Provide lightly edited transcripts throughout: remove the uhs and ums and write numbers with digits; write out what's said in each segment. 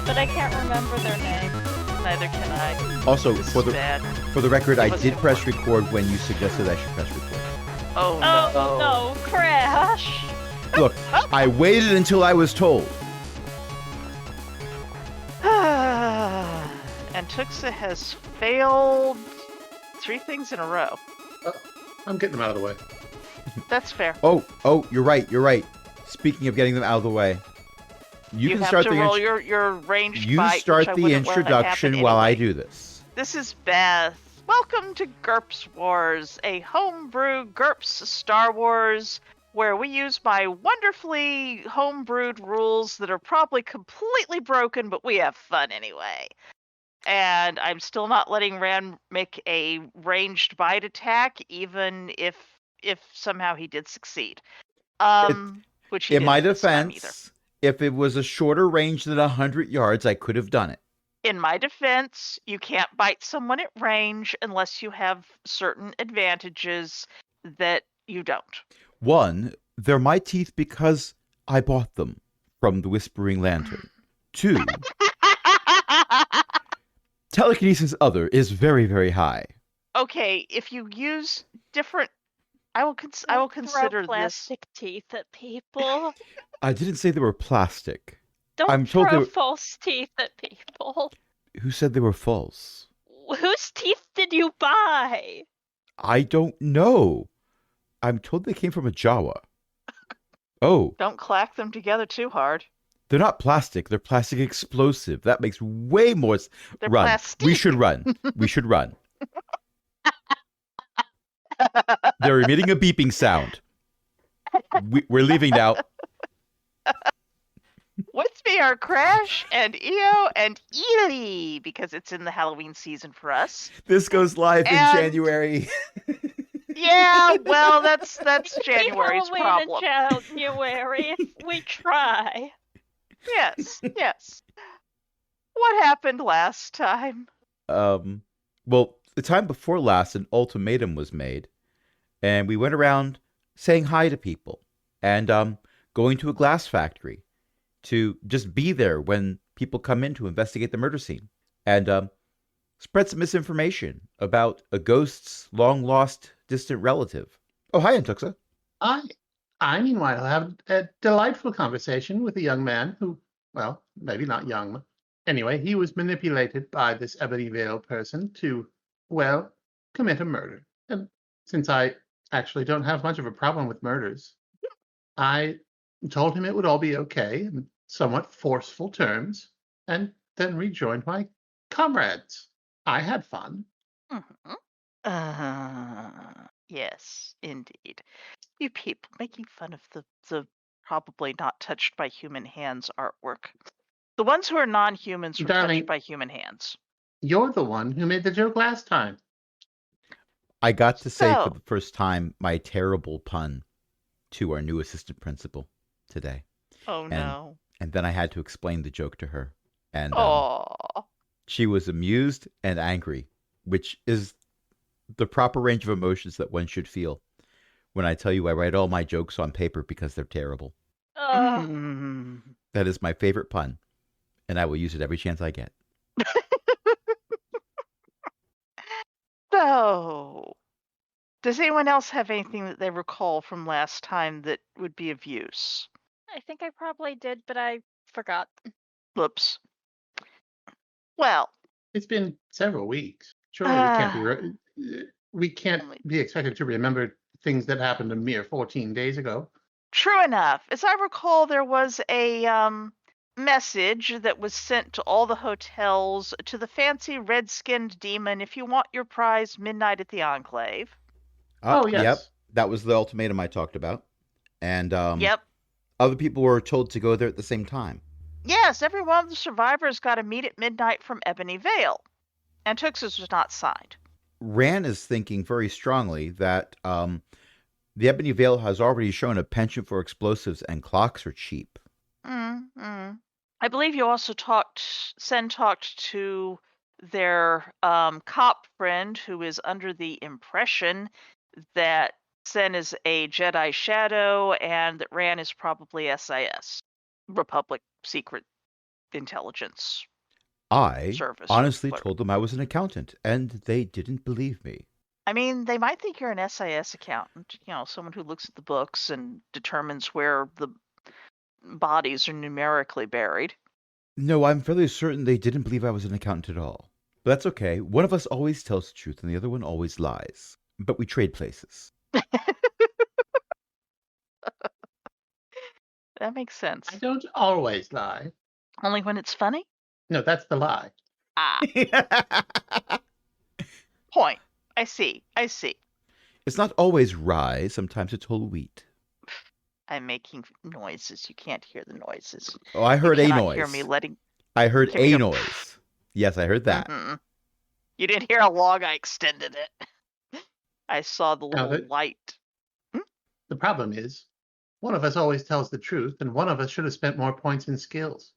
but I can't remember their name. Neither can I. Also, This for is the bad. record, I It was did press important. record when you suggested I should press record. Oh Oh no, Crash! Look, I waited until I was told. And Tuxa has failed 3 things in a row. I'm getting them out of the way. That's fair. Oh, you're right. Speaking of getting them out of the way, you can have start to the roll your ranged you bite, start which I the wouldn't let introduction happen while I anyway. do this. This is Beth. Welcome to GURPS Wars, a homebrew GURPS Star Wars where we use my wonderfully homebrewed rules that are probably completely broken, but we have fun anyway. And I'm still not letting Rand make a ranged bite attack, even if somehow he did succeed. Which he In my didn't this time either. defense, if it was a shorter range than 100 yards, I could have done it. In my defense, you can't bite someone at range unless you have certain advantages that you don't. 1, they're my teeth because I bought them from the Whispering Lantern. 2, telekinesis other is very, very high. Okay, if you use different, I will consider Throw plastic teeth at people. I didn't say they were plastic. Don't I'm told throw they were- false teeth at people. Who said they were false? Whose teeth did you buy? I don't know. I'm told they came from a Jawa. Oh, Don't clack them together too hard. they're not plastic. They're plastic explosive. That makes way more sense. They're Run. plastic. We should run. They're emitting a beeping sound. We're leaving now. With me are Crash and Io and Ely, because it's in the Halloween season for us. This goes live in And- January. Yeah, well, that's January's Halloween problem. in January. We try. Yes. What happened last time? Well, the time before last, an ultimatum was made, and we went around saying hi to people and going to a glass factory to just be there when people come in to investigate the murder scene and spread some misinformation about a ghost's long-lost distant relative. Oh, hi, Antuxa. I meanwhile have a delightful conversation with a young man who, well, maybe not young. Anyway, he was manipulated by this Ebony Veil person to, well, commit a murder. And since I actually don't have much of a problem with murders, I told him it would all be okay in somewhat forceful terms, and then rejoined my comrades. I had fun. Mm-hmm. Yes, indeed. You people making fun of the probably not touched by human hands artwork. The ones who are non-humans were Darling. touched by human hands. You're the one who made the joke last time. I got to say for So- the first time my terrible pun to our new assistant principal today. Oh no. And then I had to explain the joke to her. And Oh. she was amused and angry, which is the proper range of emotions that one should feel. When I tell you I write all my jokes on paper because they're terrible. Mm. That is my favorite pun, and I will use it every chance I get. So, does anyone else have anything that they recall from last time that would be of use? I think I probably did, but I forgot. Whoops. Well, It's been several weeks. Surely we can't be expected to remember things that happened a mere 14 days ago. true enough. As I recall, there was a message that was sent to all the hotels to the fancy red-skinned demon. If you want your prize, midnight at the enclave. Oh, yes. Yep, that was the ultimatum I talked about. And Yep. other people were told to go there at the same time. Yes, every one of the survivors got to meet at midnight from Ebony Vale. And Tux's was not signed. Ran is thinking very strongly that the Ebony Veil has already shown a penchant for explosives and clocks are cheap. I believe you also Sen talked to their cop friend who is under the impression that Sen is a Jedi Shadow and that Ran is probably SIS, Republic Secret intelligence I service. honestly whatever. told them I was an accountant, and they didn't believe me. I mean, they might think you're an SIS accountant, someone who looks at the books and determines where the bodies are numerically buried. No, I'm fairly certain they didn't believe I was an accountant at all. But that's okay. One of us always tells the truth, and the other one always lies. But we trade places. That makes sense. I don't always lie. Only when it's funny? No, that's the lie. Ah, point. I see. It's not always rye. Sometimes it's whole wheat. I'm making noises. You can't hear the noises. Oh, I You heard a cannot noise. hear me letting... I heard Here we a go. noise. Yes, I heard that. Mhm. You didn't hear how long I extended it. I saw the Now, little light. the problem is, one of us always tells the truth, and one of us should have spent more points in skills.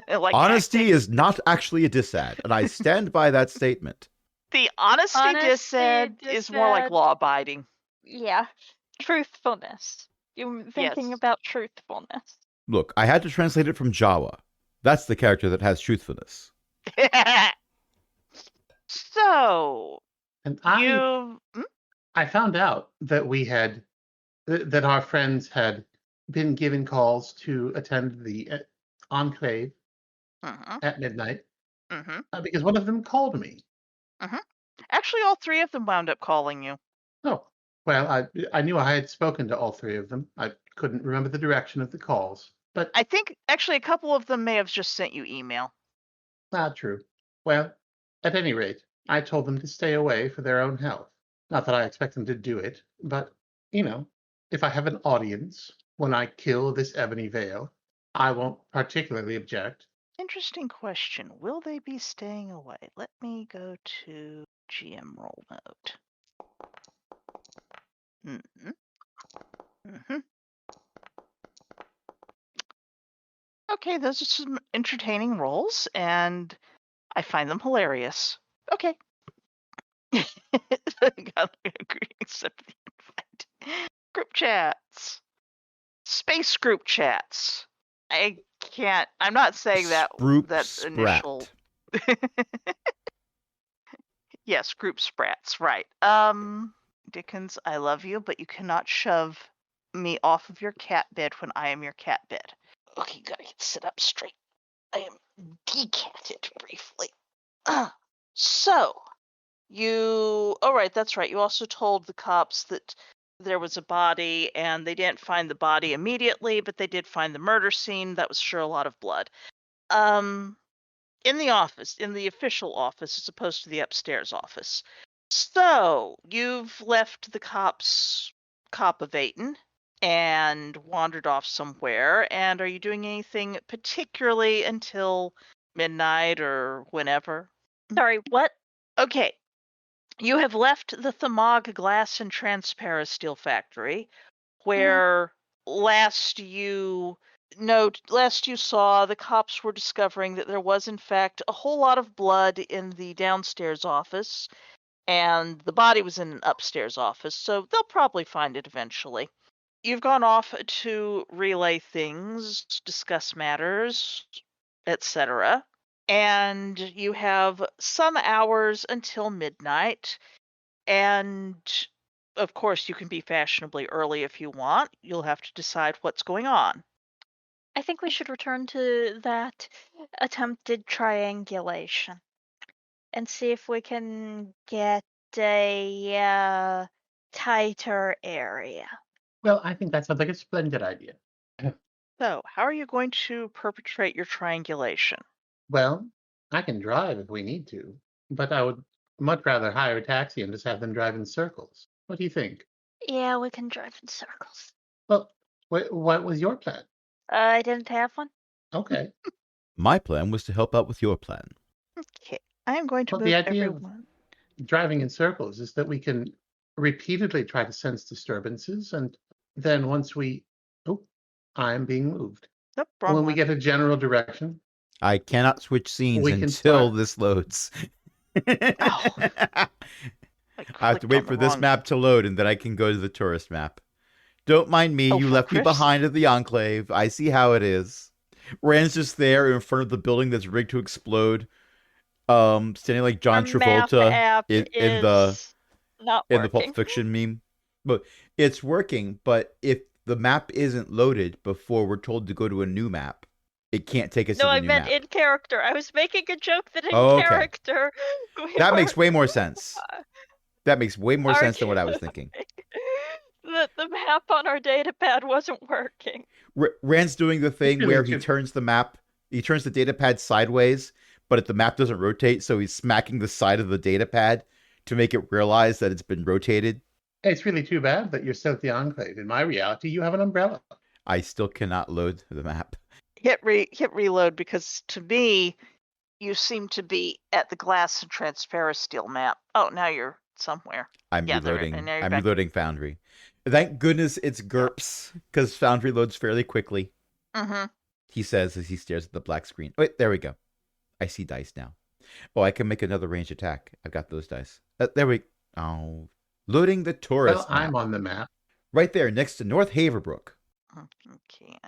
Like Honesty acting. is not actually a dissad, and I stand by that statement. The honesty Honesty is more like dissad. law-abiding. Yeah. Truthfulness. You're thinking Yes. about truthfulness. Look, I had to translate it from Jawa. That's the character that has truthfulness. So, And you... I found out that that our friends had been given calls to attend the enclave Mhm, at midnight mhm. because one of them called me. Actually, all three of them wound up calling you. Oh, well, I knew I had spoken to all three of them. I couldn't remember the direction of the calls, but I think, actually, a couple of them may have just sent you email. not true. Well, at any rate, I told them to stay away for their own health. Not that I expect them to do it, but, if I have an audience when I kill this ebony veil, I won't particularly object. Interesting question. Will they be staying away? Let me go to GM roll mode. Mm-hmm. Mm-hmm. Okay, those are some entertaining rolls, and I find them hilarious. Okay. Got accept the invite. Group chats. Space group chats. I'm not saying that Sproop that's initial. sprat. Yes, group sprats, right. Dickens, I love you, but you cannot shove me off of your cat bed when I am your cat bed. Okay, gotta get sit up straight. I am decatted briefly. So, oh right, that's right. You also told the cops that there was a body and they didn't find the body immediately, but they did find the murder scene. That was sure a lot of blood. In the office, in the official office, as opposed to the upstairs office. So, you've left the cops cop-evating and wandered off somewhere, and are you doing anything particularly until midnight or whenever? Sorry, what? Okay. You have left the Thamog Glass and Transparasteel Factory, where last you saw, the cops were discovering that there was in fact a whole lot of blood in the downstairs office, and the body was in an upstairs office, so they'll probably find it eventually. You've gone off to relay things, discuss matters, etc. And you have some hours until midnight, and of course you can be fashionably early if you want. You'll have to decide what's going on. I think we should return to that attempted triangulation and see if we can get a tighter area. Well, I think that sounds like a splendid idea. So, how are you going to perpetrate your triangulation? Well, I can drive if we need to, but I would much rather hire a taxi and just have them drive in circles. What do you think? Yeah, we can drive in circles. Well, what was your plan? I didn't have one. Okay. My plan was to help out with your plan. Okay, I am going to Well, move the idea of everyone. driving in circles is that we can repeatedly try to sense disturbances, and then once I am being moved. Nope, wrong When we one. get a general direction, I cannot switch scenes We can until start. this loads. I I have to clicked wait on for the this wrong- map to load, and then I can go to the tourist map. Don't mind me. Oh, You for left me Christ. behind at the enclave. I see how it is. Rand's just there in front of the building that's rigged to explode, standing like Our John map Travolta app in is not the Pulp working. Fiction meme. But it's working, but if the map isn't loaded before we're told to go to a new map, it can't take us to No, the I new meant map. in character. I was making a joke that in Oh, okay. character we That were makes way more sense. That makes way more sense than what I was thinking. The map on our datapad wasn't working. Rand's doing the thing Really where he turns the datapad sideways, but the map doesn't rotate, so he's smacking the side of the datapad to make it realize that it's been rotated. It's really too bad that you're still at the Enclave. In my reality, you have an umbrella. I still cannot load the map. Hit reload, because to me, you seem to be at the glass and transparent steel map. Oh, now you're somewhere. I'm Yeah, there- reloading. and now you're I'm back. reloading Foundry. Thank goodness it's GURPS, because Foundry loads fairly quickly. Mm-hmm. He says as he stares at the black screen. Wait, there we go. I see dice now. Oh, I can make another ranged attack. I've got those dice. There we. Oh, loading the tourist Well, map. I'm on the map. Right there, next to North Haverbrook. Okay.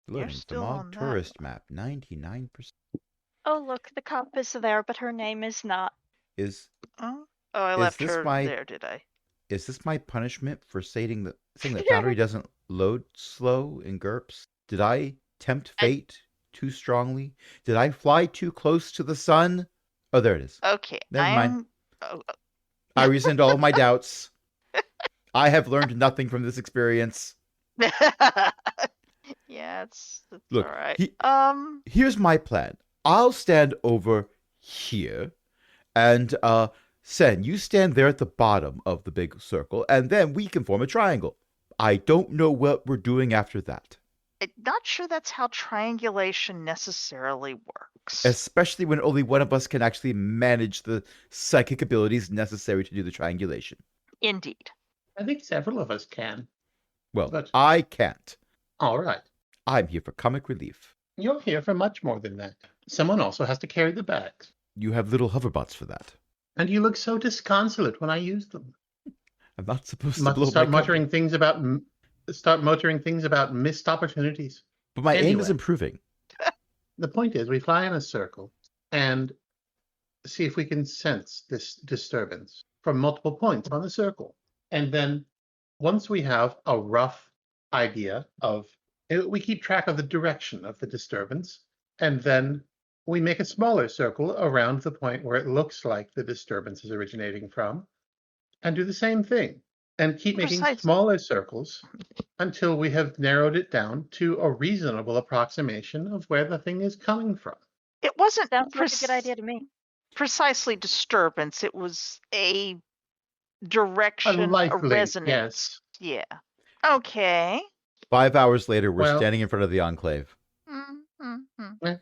You're Loading the still on Mog that. tourist map. 99% Oh, look, the cop is there, but her name is not. is. Oh, I Is left this her my- there, did I? Is this my punishment for saying that Foundry doesn't load slow in GURPS? Did I tempt fate too strongly? Did I fly too close to the sun? Oh, there it is. Okay. Never mind. Oh, I rescind all of my doubts. I have learned nothing from this experience. yeah, it's Look, all right. Here's my plan. I'll stand over here, and Sen, you stand there at the bottom of the big circle, and then we can form a triangle. I don't know what we're doing after that, I'm not sure that's how triangulation necessarily works. especially when only one of us can actually manage the psychic abilities necessary to do the triangulation. Indeed. I think several of us can. Well, But- I can't. All right. I'm here for comic relief. You're here for much more than that. Someone also has to carry the bags. You have little hoverbots for that. And you look so disconsolate when I use them. I'm not supposed to blow Start my muttering things about missed opportunities. But my aim Anyway. is improving. The point is, we fly in a circle and see if we can sense this disturbance from multiple points on the circle. And then once we have a rough idea of, we keep track of the direction of the disturbance, and then we make a smaller circle around the point where it looks like the disturbance is originating from, and do the same thing, and keep making Precisely. smaller circles until we have narrowed it down to a reasonable approximation of where the thing is coming from. It wasn't Sounds like a good idea to me. precisely disturbance. It was a direction, a life link, resonance. Yeah. Okay. 5 hours later, we're Well- standing in front of the Enclave. Mm-hmm.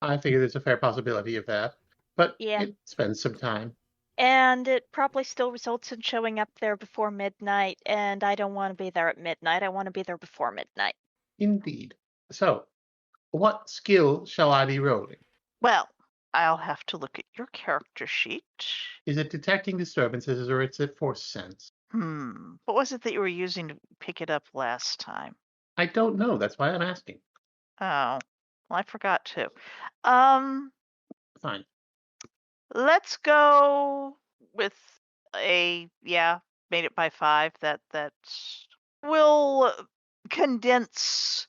I figure there's a fair possibility of that, but Yeah. it spends some time. And it probably still results in showing up there before midnight, and I don't want to be there at midnight. I want to be there before midnight. Indeed. So, what skill shall I be rolling? Well, I'll have to look at your character sheet. Is it detecting disturbances or is it force sense? What was it that you were using to pick it up last time? I don't know. That's why I'm asking. Oh, well, I forgot to. Fine. Let's go with made it by 5. That will condense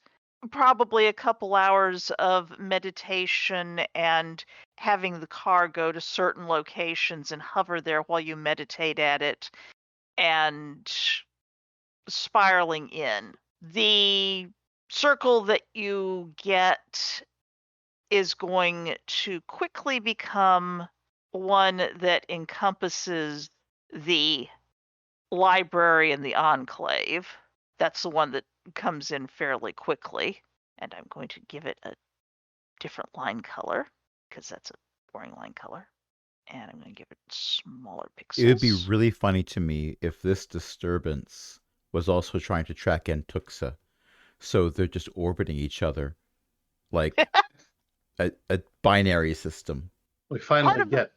probably a couple hours of meditation and having the car go to certain locations and hover there while you meditate at it and spiraling in. The circle that you get is going to quickly become one that encompasses the library and the enclave. That's the one that comes in fairly quickly. And I'm going to give it a different line color because that's a boring line color. And I'm going to give it smaller pixels. It would be really funny to me if this disturbance was also trying to track Antuxa. So they're just orbiting each other like a binary system. We finally of the- get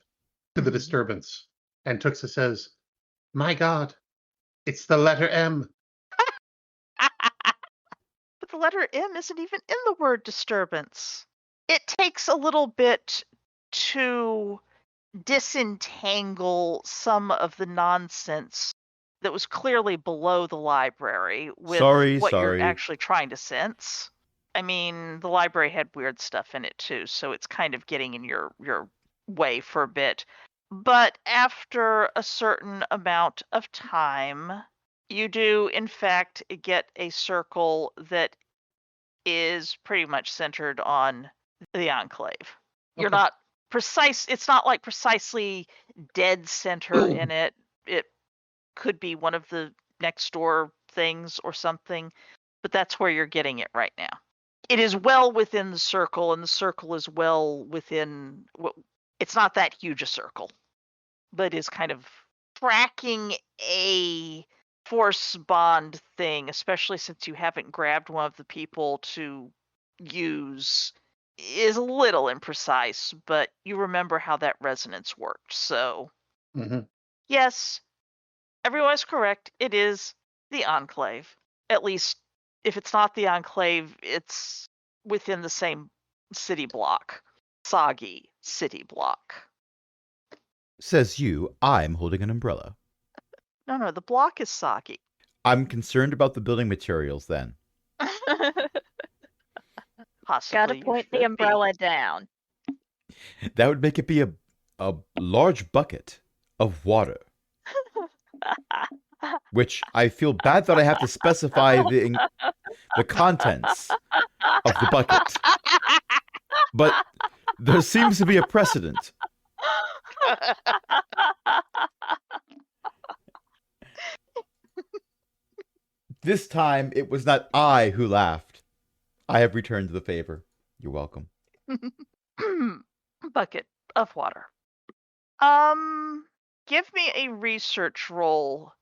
to the disturbance. And Tuxa says, "My God, it's the letter M." But the letter M isn't even in the word disturbance. It takes a little bit to disentangle some of the nonsense that was clearly below the library with what you're Sorry. actually trying to sense. I mean, the library had weird stuff in it too, so it's kind of getting in your way for a bit. But after a certain amount of time, you do in fact get a circle that is pretty much centered on the enclave. You're Okay. not precise, it's not like precisely dead center in it. It could be one of the next door things or something, but that's where you're getting it right now. It is well within the circle, and the circle is well within it's not that huge a circle, but is kind of tracking a force bond thing, especially since you haven't grabbed one of the people to use, is a little imprecise, but you remember how that resonance worked. So, yes, everyone is correct. It is the enclave. At least, if it's not the enclave, it's within the same city block. Soggy city block. Says you, I'm holding an umbrella. No, the block is soggy. I'm concerned about the building materials then. Possibly. Gotta you point the should be. umbrella down. That would make it be a large bucket of water. Which I feel bad that I have to specify the contents of the bucket. But there seems to be a precedent. This time, it was not I who laughed. I have returned the favor. You're welcome. Bucket of water. Give me a research roll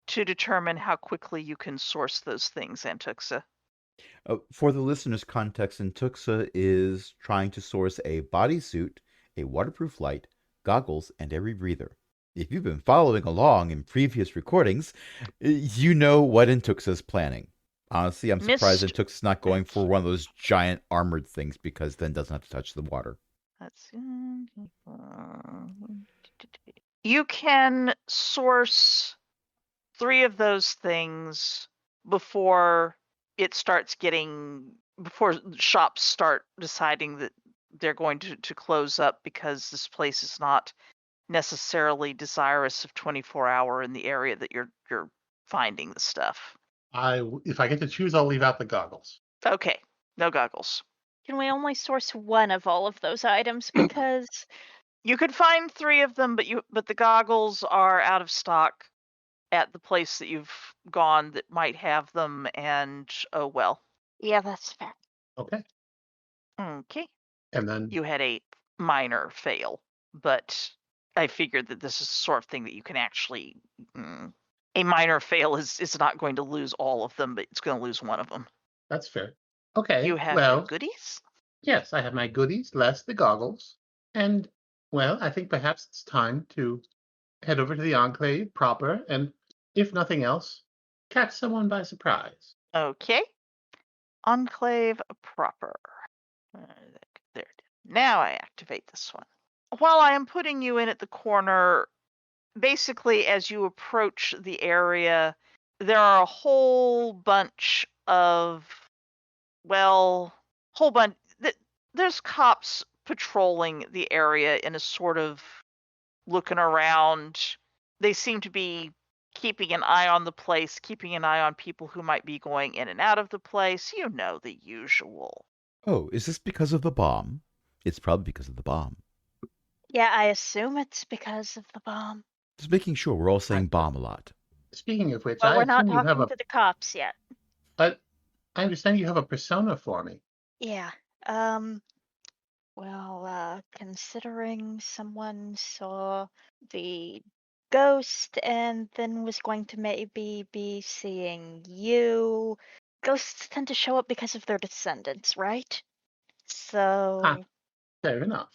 to determine how quickly you can source those things, Antuxa. For the listener's context, Antuxa is trying to source a bodysuit, a waterproof light, goggles, and a rebreather. If you've been following along in previous recordings, you know what Antuxa's planning. Honestly, I'm surprised Antuxa's not going for one of those giant armored things, because then it doesn't have to touch the water. You can source 3 of those things before shops start deciding that they're going to close up, because this place is not necessarily desirous of 24-hour in the area that you're finding the stuff. If I get to choose, I'll leave out the goggles. Okay, no goggles. Can we only source one of all of those items? Because you could find 3 of them, but the goggles are out of stock at the place that you've gone that might have them, and oh well. Yeah, that's fair. Okay. Okay. And then you had a minor fail, but I figured that this is the sort of thing that you can actually. A minor fail is not going to lose all of them, but it's going to lose one of them. That's fair. Okay. You have your goodies? Yes, I have my goodies, less the goggles. And, well, I think perhaps it's time to head over to the Enclave proper and, if nothing else, catch someone by surprise. Okay. Enclave proper. There. Now I activate this one. While I am putting you in at the corner, basically as you approach the area, there are a whole bunch of, there's cops patrolling the area in a sort of looking around. They seem to be keeping an eye on the place, keeping an eye on people who might be going in and out of the place. You know, the usual. Oh, is this because of the bomb? It's probably because of the bomb. Yeah, I assume it's because of the bomb. Just making sure we're all saying bomb a lot. Speaking of which, Well, we're not assume you have talking to the cops yet. But I understand you have a persona for me. Yeah. Considering someone saw the ghost and then was going to maybe be seeing you, ghosts tend to show up because of their descendants, right? So. Fair enough.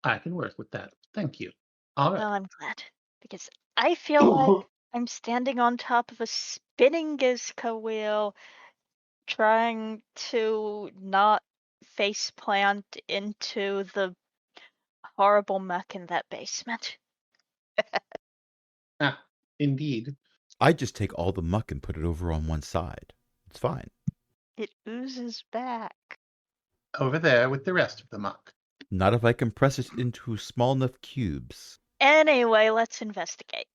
I can work with that. Thank you. All right. Well, I'm glad, because I feel like I'm standing on top of a spinning Gizka wheel, trying to not face plant into the horrible muck in that basement. Ah, indeed. I just take all the muck and put it over on one side. It's fine. It oozes back. Over there with the rest of the muck. Not if I compress it into small enough cubes. Anyway, let's investigate.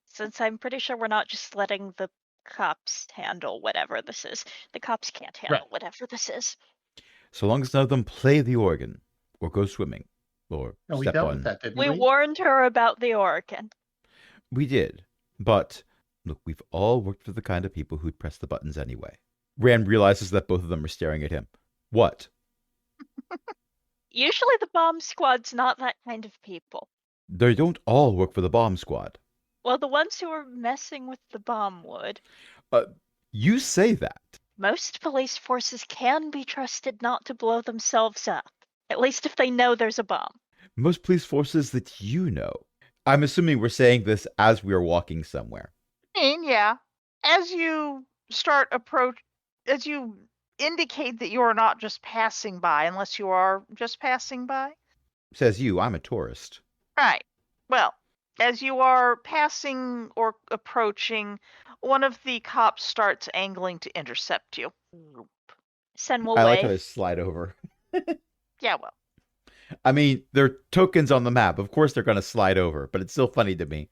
Since I'm pretty sure we're not just letting the cops handle whatever this is. The cops can't handle whatever this is. So long as none of them play the organ, or go swimming, or Oh, we step dealt on. with that, didn't We we? warned her about the organ. We did. But, look, we've all worked for the kind of people who'd press the buttons anyway. Rand realizes that both of them are staring at him. What? Usually the bomb squad's not that kind of people. They don't all work for the bomb squad. Well, the ones who are messing with the bomb would. You say that. Most police forces can be trusted not to blow themselves up. At least if they know there's a bomb. Most police forces that you know. I'm assuming we're saying this as we are walking somewhere. Yeah. As you as you indicate that you are not just passing by, unless you are just passing by. Says you, I'm a tourist. Right. Well, as you are passing or approaching, one of the cops starts angling to intercept you. Sen will I like how wave. they slide over. Yeah, well. I mean, they're tokens on the map. Of course they're going to slide over, but it's still funny to me.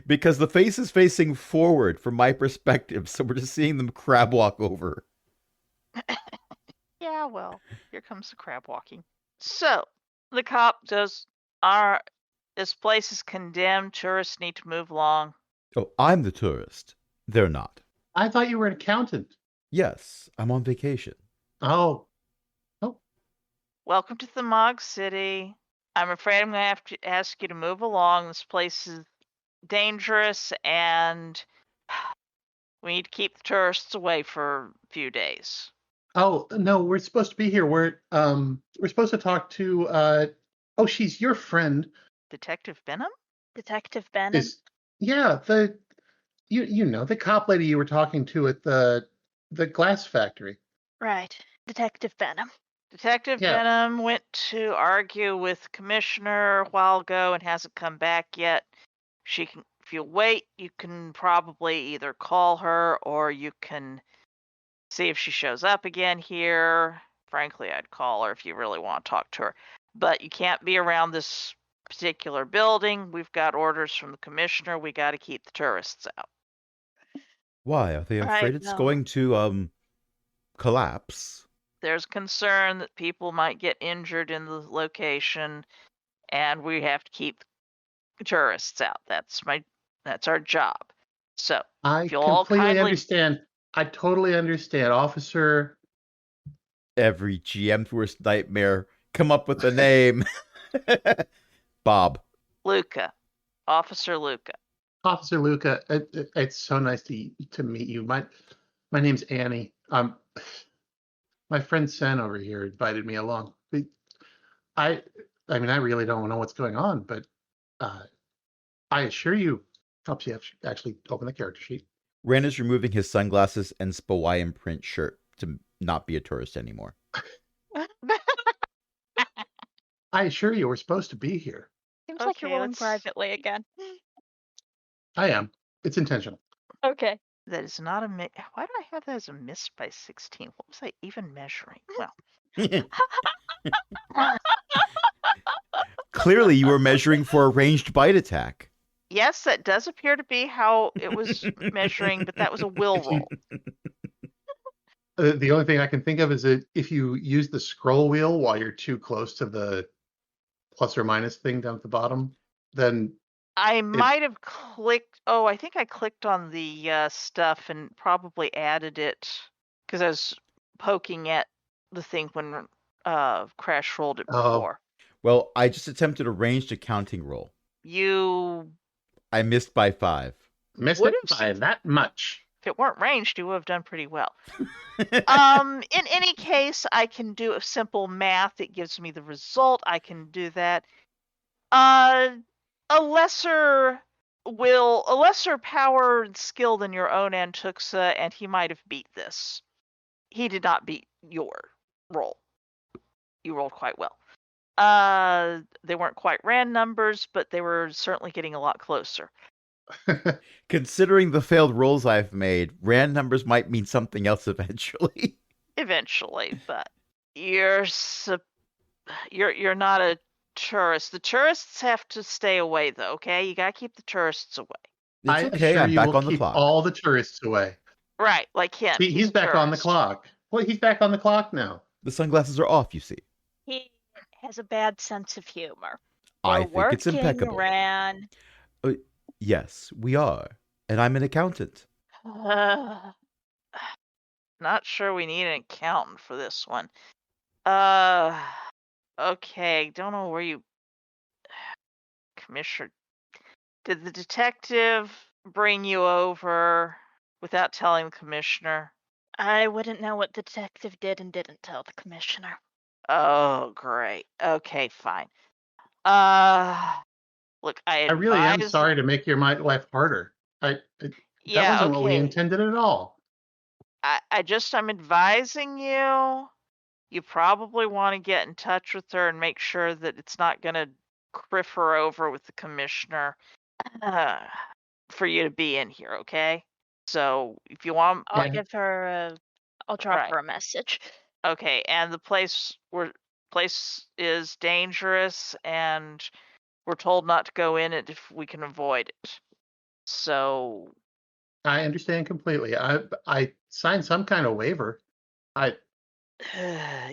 Because the face is facing forward from my perspective, so we're just seeing them crab walk over. Yeah, well, here comes the crab walking. So, the cop does, this place is condemned, tourists need to move along. Oh, I'm the tourist. They're not. I thought you were an accountant. Yes, I'm on vacation. Oh. Welcome to Thamog City. I'm afraid I'm going to have to ask you to move along. This place is dangerous, and we need to keep the tourists away for a few days. Oh, no, we're supposed to be here. We're supposed to talk to she's your friend. Detective Benham? Detective Benham. Yeah, you know, the cop lady you were talking to at the glass factory. Right. Detective Benham. Detective Benham went to argue with Commissioner a while ago and hasn't come back yet. If you wait, you can probably either call her or you can see if she shows up again here. Frankly, I'd call her if you really want to talk to her. But you can't be around this particular building. We've got orders from the Commissioner. We got to keep the tourists out. Why? Are they afraid it's going to collapse? There's concern that people might get injured in the location, and we have to keep the tourists out. That's our job. So I if you'll all completely kindly understand. I totally understand, officer. Every GM's worst nightmare. Come up with a name. Bob. Luca. Officer Luca. Officer Luca, it's so nice to meet you. My name's Annie. My friend Sen over here invited me along. I mean, I really don't know what's going on, but I assure you, helps you actually open the character sheet. Rand is removing his sunglasses and Hawaiian print shirt to not be a tourist anymore. I assure you, we're supposed to be here. Seems like you're rolling privately again. I am. It's intentional. Okay. That is not a miss. Why do I have that as a miss by 16? What was I even measuring? Well. Clearly, you were measuring for a ranged bite attack. Yes, that does appear to be how it was measuring, but that was a will roll. The only thing I can think of is that if you use the scroll wheel while you're too close to the plus or minus thing down at the bottom, then I might have clicked. Oh, I think I clicked on the stuff and probably added it because I was poking at the thing when Crash rolled it before. Well, I just attempted a ranged accounting roll. I missed by 5. Missed it by that much. If it weren't ranged, you would have done pretty well. In any case, I can do a simple math. It gives me the result. I can do that. A lesser will a lesser power and skill than your own Antuxa, and he might have beat this. He did not beat your roll. You rolled quite well. They weren't quite rand numbers, but they were certainly getting a lot closer. Considering the failed rolls I've made, rand numbers might mean something else eventually. Eventually, but you're not a tourist. The tourists have to stay away, though. Okay, you gotta keep the tourists away. It's I okay. assure I'm you back will on the keep clock. all the tourists away. Right, like him. See, he's a back on the tourist. clock. Well, he's back on the clock now. The sunglasses are off, you see. He has a bad sense of humor. I We're think it's working, impeccable. Ran. Yes, we are. And I'm an accountant. Not sure we need an accountant for this one. Okay, don't know where you... Commissioner, did the detective bring you over without telling the commissioner? I wouldn't know what the detective did and didn't tell the commissioner. Oh, great. Okay, fine. Look, I I really am advise... sorry to make your life harder. That Yeah, wasn't what we okay. intended at all. I'm advising you. You probably want to get in touch with her and make sure that it's not going to criff her over with the commissioner for you to be in here, okay? So if you want, I'll Yeah. give her I'll drop Right. her a message. Okay, and the place is dangerous, and we're told not to go in it if we can avoid it. So I understand completely. I signed some kind of waiver.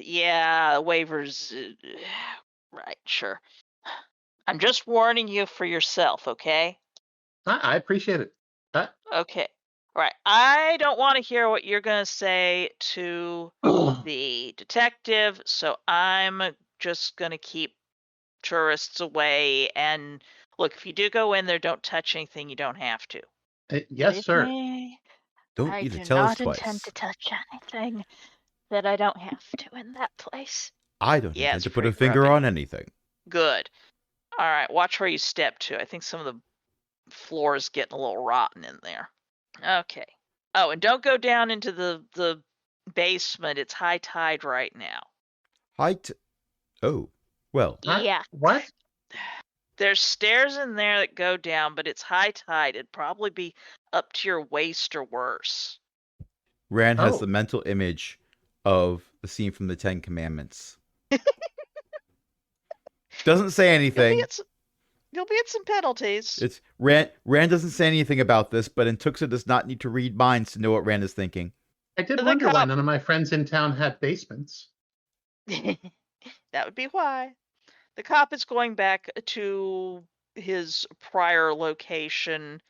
yeah, waivers. Right, sure. I'm just warning you for yourself, okay? I appreciate it. Okay. All right. I don't want to hear what you're going to say to the detective, so I'm just going to keep tourists away. And look, if you do go in there, don't touch anything you don't have to. Yes, Believe sir. me, Don't I need to do tell us not intend twice. to touch anything that I don't have to in that place. I don't Yeah, intend it's to put a pretty finger grubby. on anything. Good. All right. Watch where you step to. I think some of the floor is getting a little rotten in there. Okay. Oh, and don't go down into the basement. It's high tide right now. Oh, well, Yeah. What? There's stairs in there that go down, but it's high tide. It'd probably be up to your waist or worse. Rand has Oh. the mental image of the scene from the Ten Commandments. Doesn't say anything. You'll be at some penalties. It's Rand. Rand doesn't say anything about this, but Antuxa does not need to read minds to know what Rand is thinking. I did The wonder why cop- none of my friends in town had basements. That would be why. The cop is going back to his prior location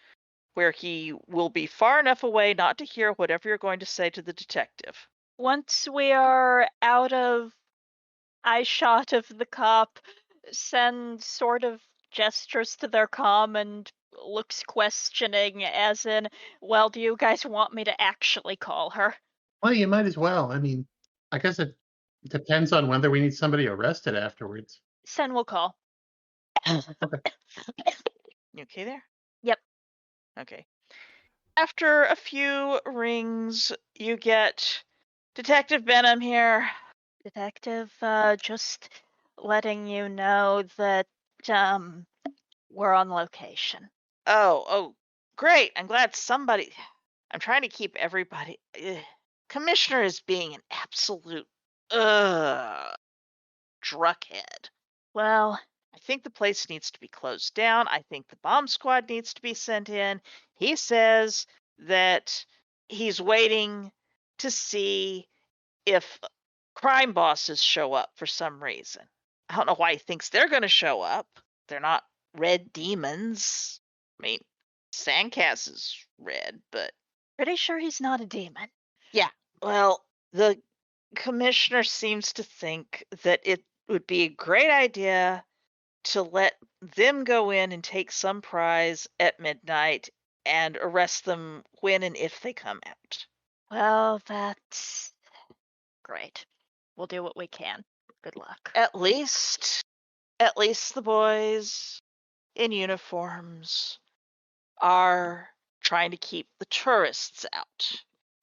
where he will be far enough away not to hear whatever you're going to say to the detective. Once we are out of eyeshot of the cop, Sen sort of gestures to their comm and looks questioning, as in, well, do you guys want me to actually call her? Well, you might as well. I mean, I guess it depends on whether we need somebody arrested afterwards. Sen will call. You okay there? Yep. Okay. After a few rings, you get Detective Benham here. Detective, just letting you know that we're on location. Oh, great. I'm glad somebody... I'm trying to keep everybody... Commissioner is being an absolute... druckhead. Well, I think the place needs to be closed down. I think the bomb squad needs to be sent in. He says that he's waiting to see if crime bosses show up for some reason. I don't know why he thinks they're going to show up. They're not red demons. I mean, Sandcast is red, but pretty sure he's not a demon. yeah. Well, the commissioner seems to think that it would be a great idea to let them go in and take some prize at midnight and arrest them when and if they come out. Well, that's great. We'll do what we can. Good luck. At least the boys in uniforms are trying to keep the tourists out.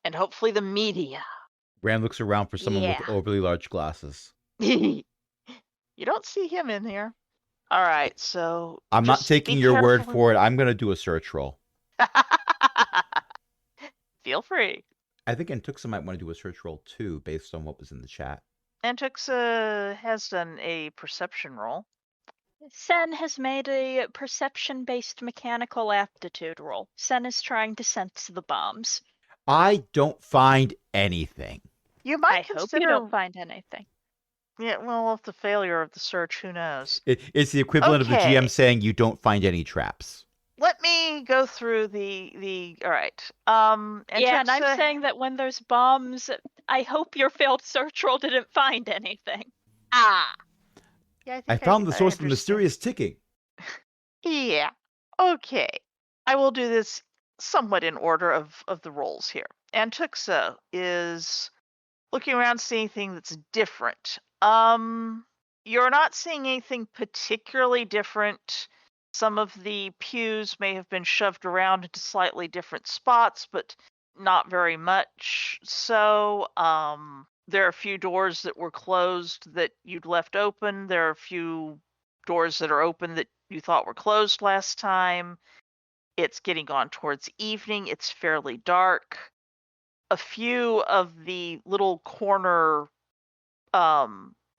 And hopefully the media. Rand looks around for someone with Yeah. overly large glasses. You don't see him in here. All right, so I'm not just taking be your word careful. for it. I'm going to do a search roll. Feel free. I think Antuxa might want to do a search roll too, based on what was in the chat. Antuxa has done a perception roll. Sen has made a perception-based mechanical aptitude roll. Sen is trying to sense the bombs. I don't find anything. You might I consider. hope you don't find anything. Yeah, well, if the failure of the search, who knows? It's the equivalent of the Okay. GM saying you don't find any traps. Let me go through the. All right. Yeah, and I'm Antuxa- saying that when there's bombs, I hope your failed search roll didn't find anything. Ah. Yeah, I think found the source of the understand. mysterious ticking. Yeah. Okay. I will do this somewhat in order of the rolls here. Antuxa is looking around, seeing anything that's different. You're not seeing anything particularly different. Some of the pews may have been shoved around into slightly different spots, but not very much. So, there are a few doors that were closed that you'd left open. There are a few doors that are open that you thought were closed last time. It's getting on towards evening. It's fairly dark. A few of the little corner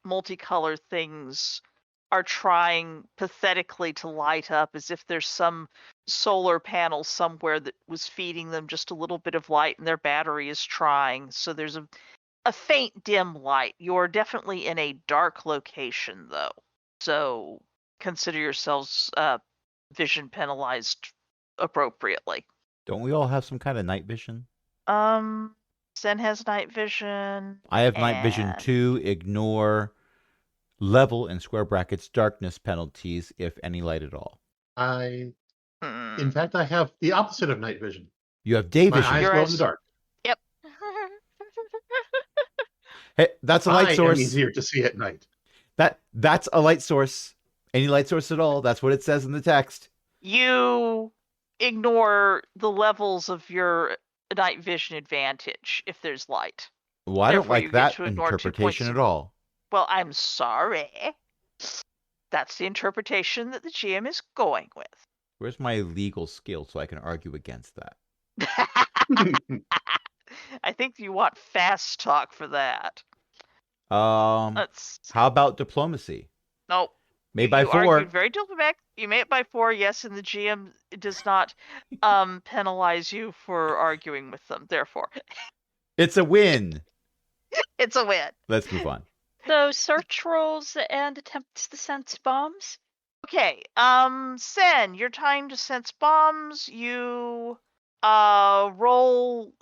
multicolor things are trying pathetically to light up as if there's some solar panel somewhere that was feeding them just a little bit of light and their battery is trying. So there's a faint dim light. You're definitely in a dark location though. So consider yourselves vision penalized appropriately. Don't we all have some kind of night vision? Sen has night vision. I have night vision and- too. Ignore level in square brackets darkness penalties, if any light at all. In Hmm. fact, I have the opposite of night vision. You have day My vision. eyes Your glow in eyes- the dark. Hey, that's a light I am source. easier to see at night. That's a light source. Any light source at all. That's what it says in the text. You ignore the levels of your night vision advantage if there's light. Well, I don't Therefore, you like get that to ignore 2 interpretation points at all. Well, I'm sorry. That's the interpretation that the GM is going with. Where's my legal skill so I can argue against that? I think you want fast talk for that. Let's. How about diplomacy? Nope. Made by you 4. argued very diplomatic. You made it by 4, yes, and the GM does not penalize you for arguing with them. Therefore, It's a win. it's a win. Let's move on. So search rolls and attempts to sense bombs. Okay, Sen, your time to sense bombs. You roll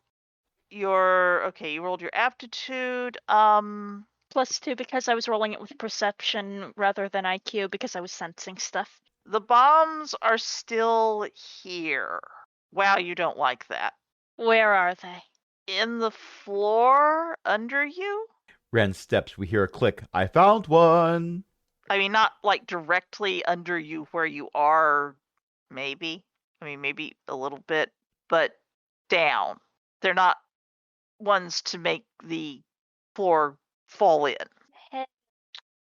your you rolled your aptitude. +2 because I was rolling it with perception rather than IQ because I was sensing stuff. The bombs are still here. Wow, you don't like that. Where are they? In the floor under you? Ren steps. We hear a click. I found one. I mean, not like directly under you where you are, maybe. I mean, maybe a little bit, but down. They're not ones to make the floor fall in.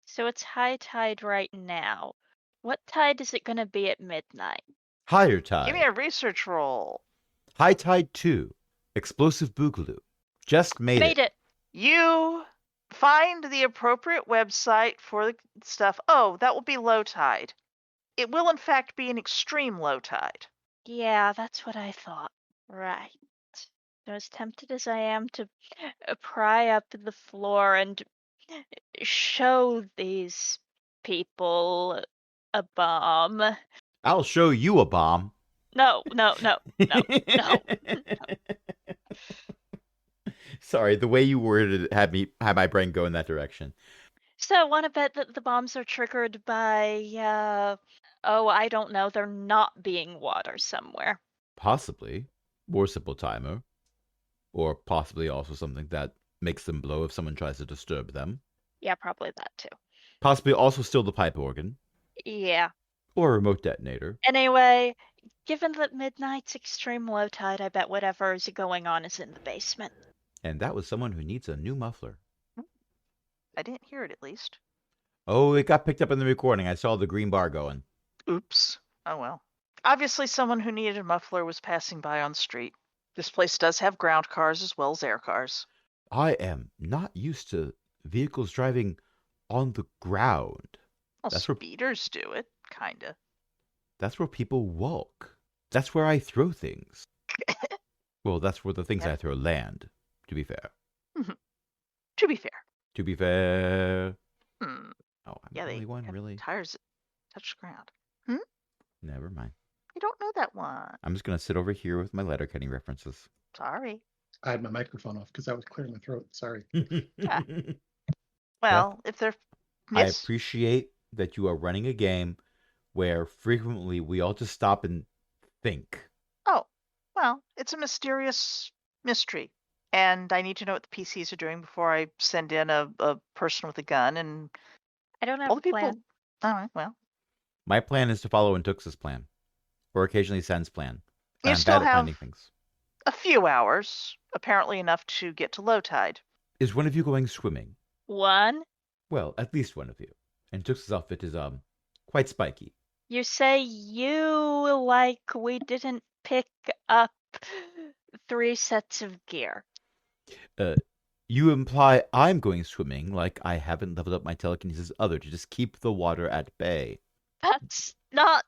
So it's high tide right now. What tide is it going to be at midnight? Higher tide. Give me a research roll. High tide 2. Explosive boogaloo. Just made it. You find the appropriate website for the stuff. Oh, that will be low tide. It will, in fact, be an extreme low tide. Yeah, that's what I thought. Right. So as tempted as I am to pry up the floor and show these people a bomb. I'll show you a bomb. No. Sorry, the way you worded it had my brain go in that direction. So I want to bet that the bombs are triggered by, I don't know, they're not being water somewhere. Possibly. Or simple timer. Or possibly also something that makes them blow if someone tries to disturb them. Yeah, probably that too. Possibly also still the pipe organ. Yeah. Or a remote detonator. Anyway, Given that midnight's extreme low tide, I bet whatever is going on is in the basement. And that was someone who needs a new muffler. I didn't hear it, at least. Oh, it got picked up in the recording. I saw the green bar going. Oops. Oh well. Obviously, someone who needed a muffler was passing by on the street. This place does have ground cars as well as air cars. I am not used to vehicles driving on the ground. Well, That's where- speeders do it, kinda. That's where people walk. That's where I throw things. Well, that's where the things Yeah. I throw land, to be fair. To be fair. To be fair. Hmm. Oh, I'm Yeah, the they only one, have really? tires that touch the ground. Never mind. You don't know that one. I'm just going to sit over here with my letter cutting references. Sorry. I had my microphone off because I was clearing my throat. Sorry. Well, if they're I yes, appreciate that you are running a game where frequently we all just stop and think. oh, well, it's a mysterious mystery, and I need to know what the PCs are doing before I send in a person with a gun. And I don't have all a the people. plan. All right, well, My plan is to follow Intux's plan, or occasionally Sen's plan. You I'm still bad at finding have- things. a few hours, apparently enough to get to low tide. Is one of you going swimming? One, Well, at least one of you. And Tux's outfit is quite spiky. you say you like we didn't pick up 3 sets of gear. You imply I'm going swimming like I haven't leveled up my telekinesis other to just keep the water at bay. That's not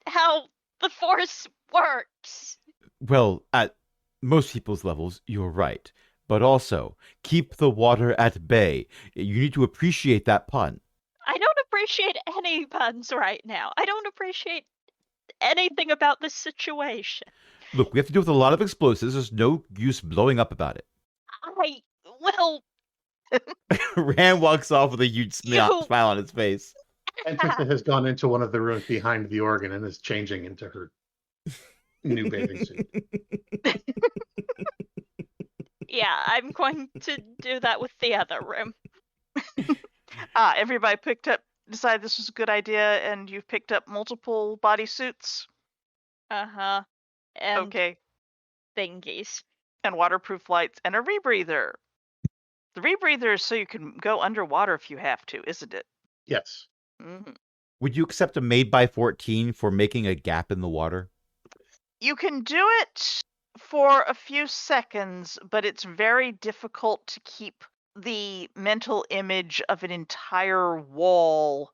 how the force works. Well, at most people's levels, you're right. But also, keep the water at bay. You need to appreciate that pun. I don't appreciate any puns right now. I don't appreciate anything about this situation. Look, we have to deal with a lot of explosives. There's no use blowing up about it. Well, Rand walks off with a huge smile on his face. And Trisha has gone into one of the rooms behind the organ and is changing into her new bathing suit. yeah, I'm going to do that with the other room. Everybody decided this was a good idea, and you've picked up multiple bodysuits. Uh-huh. And Okay, thingies. and waterproof lights and a rebreather. The rebreather is so you can go underwater if you have to, isn't it? Yes. Mm-hmm. Would you accept a made by 14 for making a gap in the water? You can do it for a few seconds, but it's very difficult to keep the mental image of an entire wall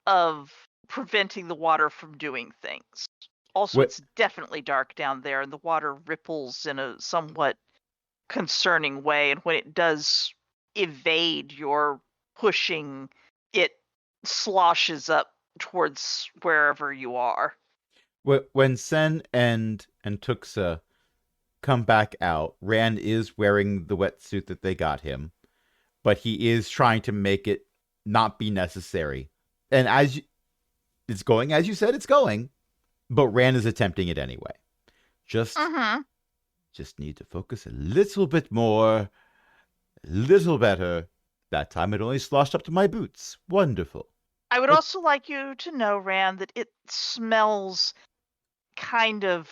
of preventing the water from doing things. Also, it's definitely dark down there, and the water ripples in a somewhat concerning way, and when it does evade your pushing, it sloshes up towards wherever you are. When Sen and Tuxa come back out, Rand is wearing the wetsuit that they got him, but he is trying to make it not be necessary. And it's going as you said it's going, but Rand is attempting it anyway. Just need to focus a little bit more, a little better. That time it only sloshed up to my boots. Wonderful. I would also like you to know, Rand, that it smells kind of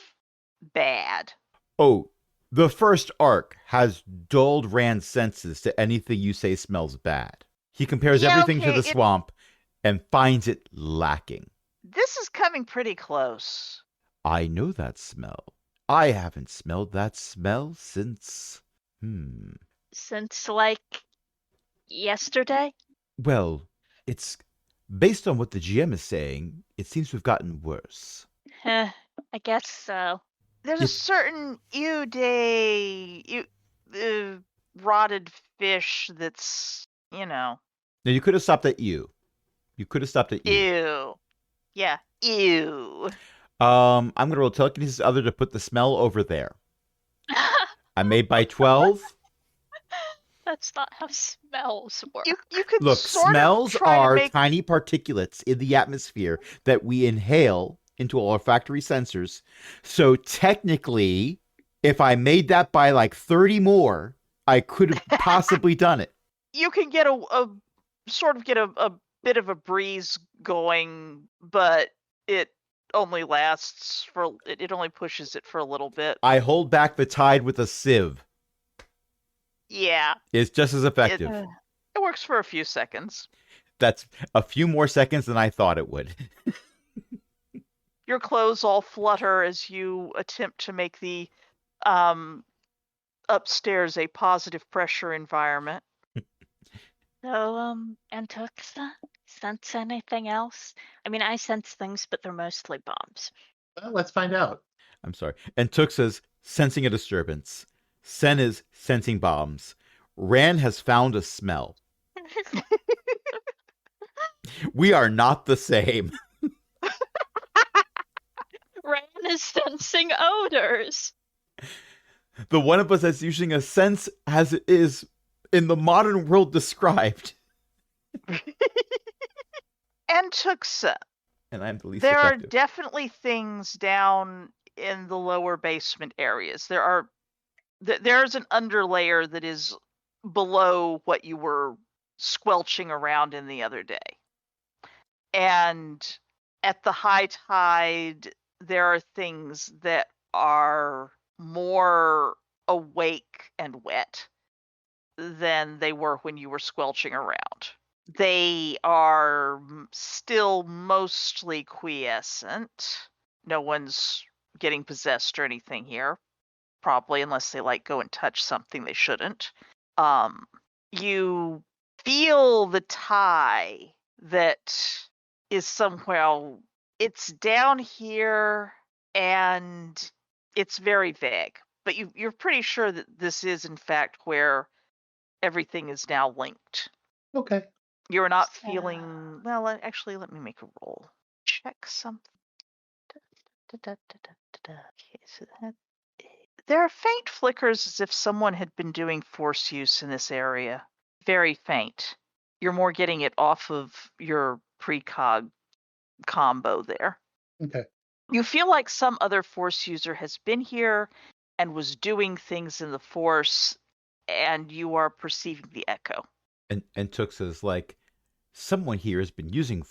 bad. Oh, the first arc has dulled Rand's senses to anything you say smells bad. He compares everything to the swamp and finds it lacking. This is coming pretty close. I know that smell. I haven't smelled that smell since... Since, like, yesterday? Well, it's... Based on what the GM is saying, it seems to have gotten worse. I guess so. There's a certain rotted fish that's, Now, you could have stopped at you. You could have stopped at you. Ew. Yeah, ew. I'm going to roll telekinesis other to put the smell over there. I made by 12. That's not how smells work. You could Look, sort smells of try to are make... tiny particulates in the atmosphere that we inhale into our olfactory sensors. So technically, if I made that by like 30 more, I could have possibly done it. You can get a bit of a breeze going, but it only lasts for it only pushes it for a little bit. I hold back the tide with a sieve. Yeah, It's just as effective. it works for a few seconds. That's a few more seconds than I thought it would. Your clothes all flutter as you attempt to make the upstairs a positive pressure environment. So, Antuxa, sense anything else? I mean, I sense things, but they're mostly bombs. Well, let's find out. I'm sorry. And Tuxa's sensing a disturbance. Sen is sensing bombs. Ran has found a smell. We are not the same. Ran is sensing odors. The one of us that's using a sense as it is in the modern world described. And Tuxa, And I'm the least there effective. are definitely things down in the lower basement areas. There's an underlayer that is below what you were squelching around in the other day. And at the high tide, there are things that are more awake and wet than they were when you were squelching around. They are still mostly quiescent. No one's getting possessed or anything here, probably, unless they like go and touch something they shouldn't. You feel the tie that is somehow, it's down here and it's very vague, but you're pretty sure that this is in fact where everything is now linked. Okay. You're not So- feeling, well, actually, let me make a roll. Check something. Okay, so there are faint flickers as if someone had been doing force use in this area. Very faint. You're more getting it off of your precog combo there. Okay. You feel like some other force user has been here and was doing things in the force, and you are perceiving the echo. And Tuxa's like, someone here has been using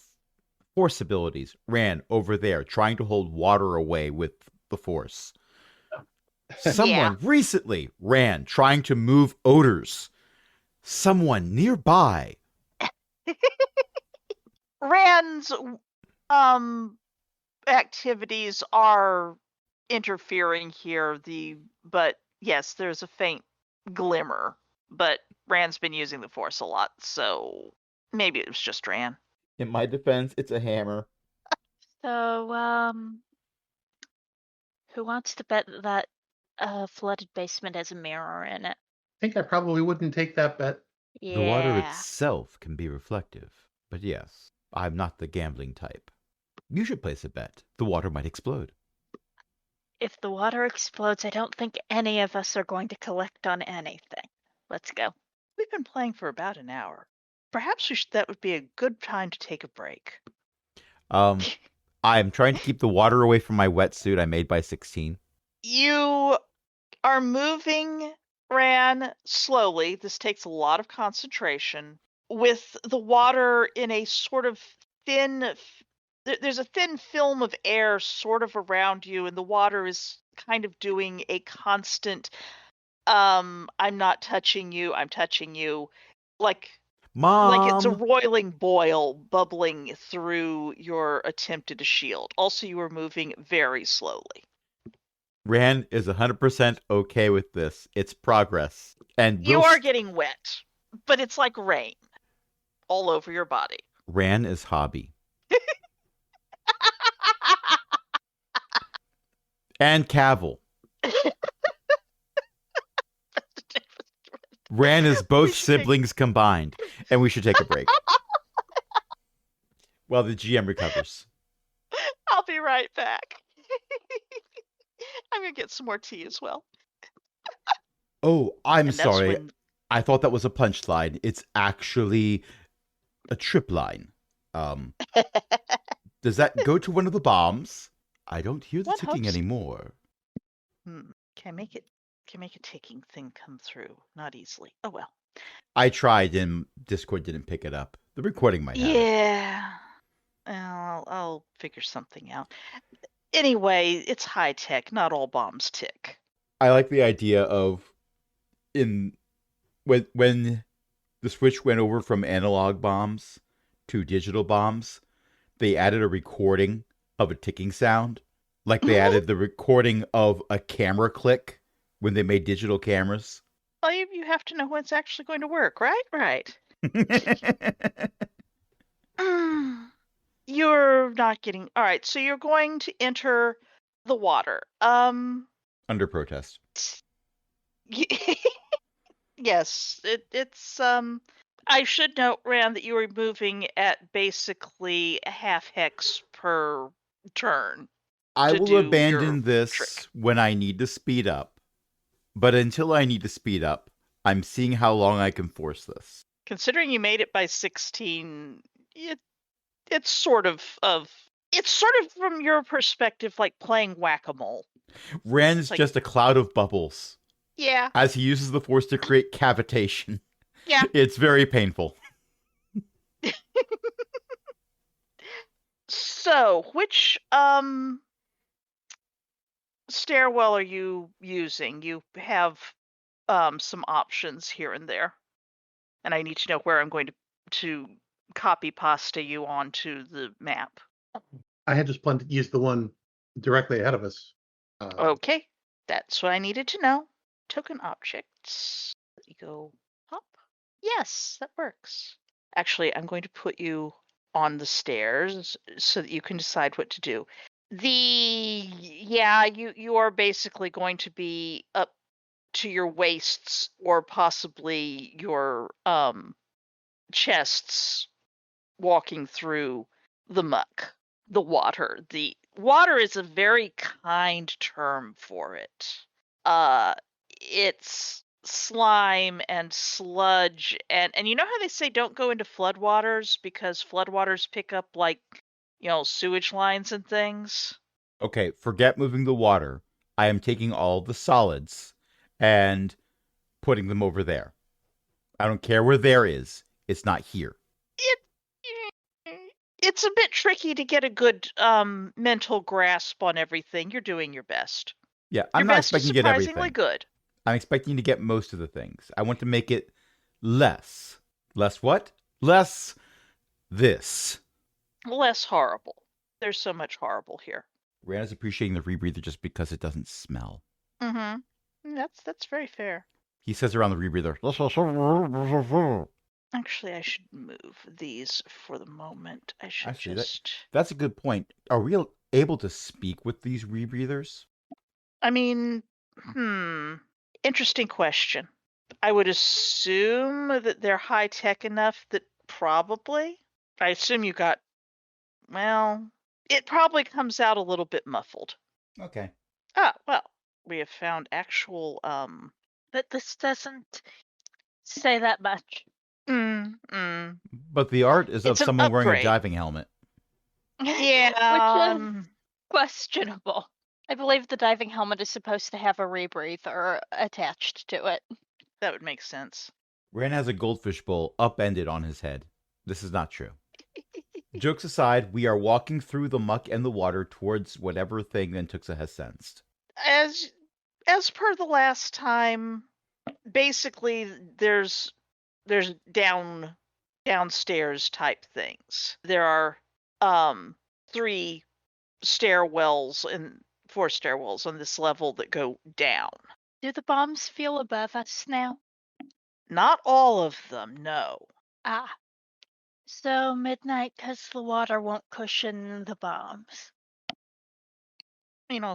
force abilities. Ran over there, trying to hold water away with the force. Someone recently ran, trying to move odors. Someone nearby. Rand's activities are interfering here. But yes, there's a faint glimmer. But Rand's been using the force a lot, so maybe it was just Rand. In my defense, it's a hammer. So, who wants to bet that flooded basement has a mirror in it? I think I probably wouldn't take that bet. Yeah. The water itself can be reflective. But yes, I'm not the gambling type. You should place a bet. The water might explode. If the water explodes, I don't think any of us are going to collect on anything. Let's go. We've been playing for about an hour. Perhaps that would be a good time to take a break. I'm trying to keep the water away from my wetsuit I made by 16. You are moving, Ran, slowly. This takes a lot of concentration. With the water in a sort of thin, there's a thin film of air sort of around you, and the water is kind of doing a constant, I'm not touching you, I'm touching you. Like it's a roiling boil bubbling through your attempted shield. Also, you are moving very slowly. Ran is 100% okay with this. It's progress. And You are getting wet, but it's like rain all over your body. Ran is hobby. And Cavill. Ran is both siblings combined. And we should take a break. While the GM recovers. I'll be right back. I'm going to get some more tea as well. Oh, I'm And that's sorry. when- I thought that was a punchline. It's actually a trip line. Does that go to one of the bombs? I don't hear the One ticking hopes- anymore. Can I make a ticking thing come through? Not easily. Oh well. I tried and Discord didn't pick it up. The recording might have it. Yeah. I'll figure something out. Anyway, it's high tech. Not all bombs tick. I like the idea of when the switch went over from analog bombs to digital bombs, they added a recording of a ticking sound. Like they added the recording of a camera click when they made digital cameras. Well, you have to know when it's actually going to work, right? Right. You're not getting. All right, so you're going to enter the water. Under protest. Yes, it's I should note, Rand, that you were moving at basically a half hex per turn. I to will do abandon your this trick. when I need to speed up. But until I need to speed up, I'm seeing how long I can force this. Considering you made it by 16, it's sort of from your perspective like playing whack-a-mole. Rand's Like- just a cloud of bubbles Yeah. as he uses the force to create cavitation. Yeah. It's very painful. So, which stairwell are you using? You have some options here and there. And I need to know where I'm going to copy pasta you onto the map. I had just planned to use the one directly ahead of us. Okay, that's what I needed to know. Token objects. Let me go up. Yes, that works. Actually, I'm going to put you on the stairs so that you can decide what to do. You are basically going to be up to your waists or possibly your chests walking through the muck, the water. The water is a very kind term for it. It's slime and sludge and you know how they say don't go into floodwaters because floodwaters pick up like, sewage lines and things? Okay, forget moving the water. I am taking all the solids and putting them over there. I don't care where there is. It's not here. It's a bit tricky to get a good mental grasp on everything. You're doing your best. Yeah, I'm Your not best is expecting to get surprisingly everything. good. I'm expecting to get most of the things. I want to make it less. Less what? Less this. Less horrible. There's so much horrible here. Rana's appreciating the rebreather just because it doesn't smell. Mm-hmm. That's very fair. He says around the rebreather. Actually, I should move these for the moment. I should Actually, just. That's a good point. Are we able to speak with these rebreathers? I mean, interesting question. I would assume that they're high tech enough that probably. I assume you got. Well, it probably comes out a little bit muffled. Okay. Ah, well, we have found actual. But this doesn't say that much. But the art is of It's an someone wearing a upgrade. diving helmet. Yeah. Which is questionable. I believe the diving helmet is supposed to have a rebreather attached to it. That would make sense. Ran has a goldfish bowl upended on his head. This is not true. Jokes aside, we are walking through the muck and the water towards whatever thing Nantuxa has sensed. As per the last time, basically there's downstairs type things. There are 4 stairwells on this level that go down. Do the bombs feel above us now? Not all of them, no. Ah. So midnight because the water won't cushion the bombs.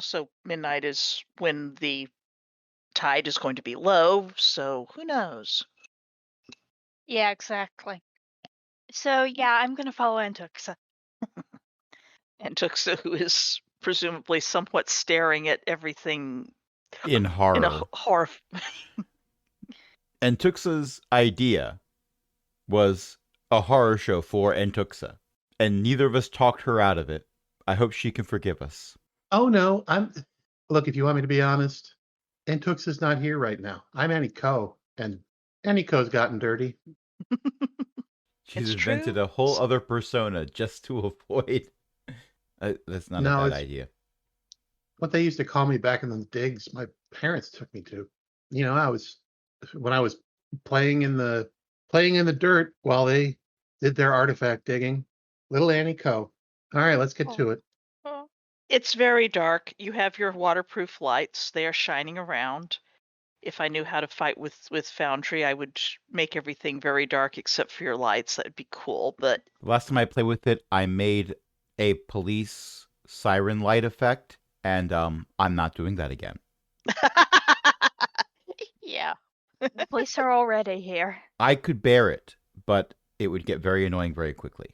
So midnight is when the tide is going to be low, so who knows? Yeah, exactly. So yeah, I'm gonna follow Antuxa. And Tuxa, who is presumably somewhat staring at everything In horror. in a horror. Antuxa's idea was a horror show for Antuxa, and neither of us talked her out of it. I hope she can forgive us. Oh no, look, if you want me to be honest, Antuxa's not here right now. I'm Annie Co, and Annie Co's gotten dirty. She's It's invented true. a whole other persona just to avoid. That's not a No, bad it's idea. what they used to call me back in the digs. My parents took me to. You know, when I was playing in the dirt while they did their artifact digging. Little Annie Co. All right, let's get to it. Oh. It's very dark. You have your waterproof lights. They are shining around. If I knew how to fight with Foundry, I would make everything very dark except for your lights. That'd be cool. But Last time I played with it, I made a police siren light effect, and I'm not doing that again. yeah. The police are already here. I could bear it, but it would get very annoying very quickly.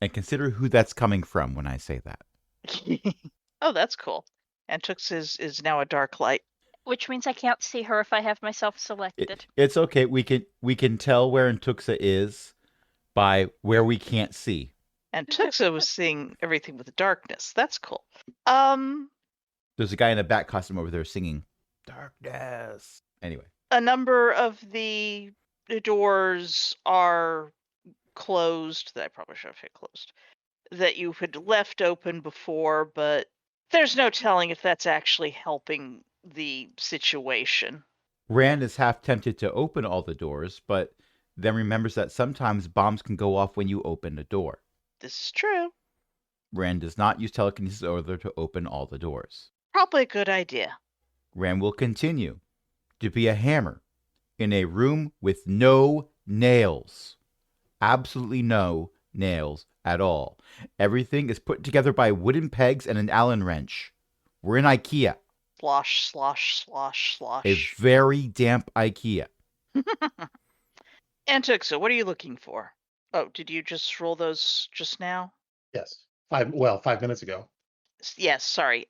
And consider who that's coming from when I say that. Oh, that's cool. And Tux is now a dark light. Which means I can't see her if I have myself selected. It's okay. We can tell where Intuxa is by where we can't see. And Tuxa was seeing everything with darkness. That's cool. There's a guy in a bat costume over there singing "Darkness." Anyway, a number of the doors are closed. That I probably should have hit closed. That you had left open before, but there's no telling if that's actually helping the situation. Rand is half tempted to open all the doors, but then remembers that sometimes bombs can go off when you open a door. This is true. Rand does not use telekinesis order to open all the doors. Probably a good idea. Rand will continue to be a hammer in a room with no nails. Absolutely no nails at all. Everything is put together by wooden pegs and an Allen wrench. We're in IKEA. Slosh, slosh, slosh, slosh. A very damp IKEA. Antuxa, what are you looking for? Oh, did you just roll those just now? Yes. 5 minutes ago. Yes, sorry.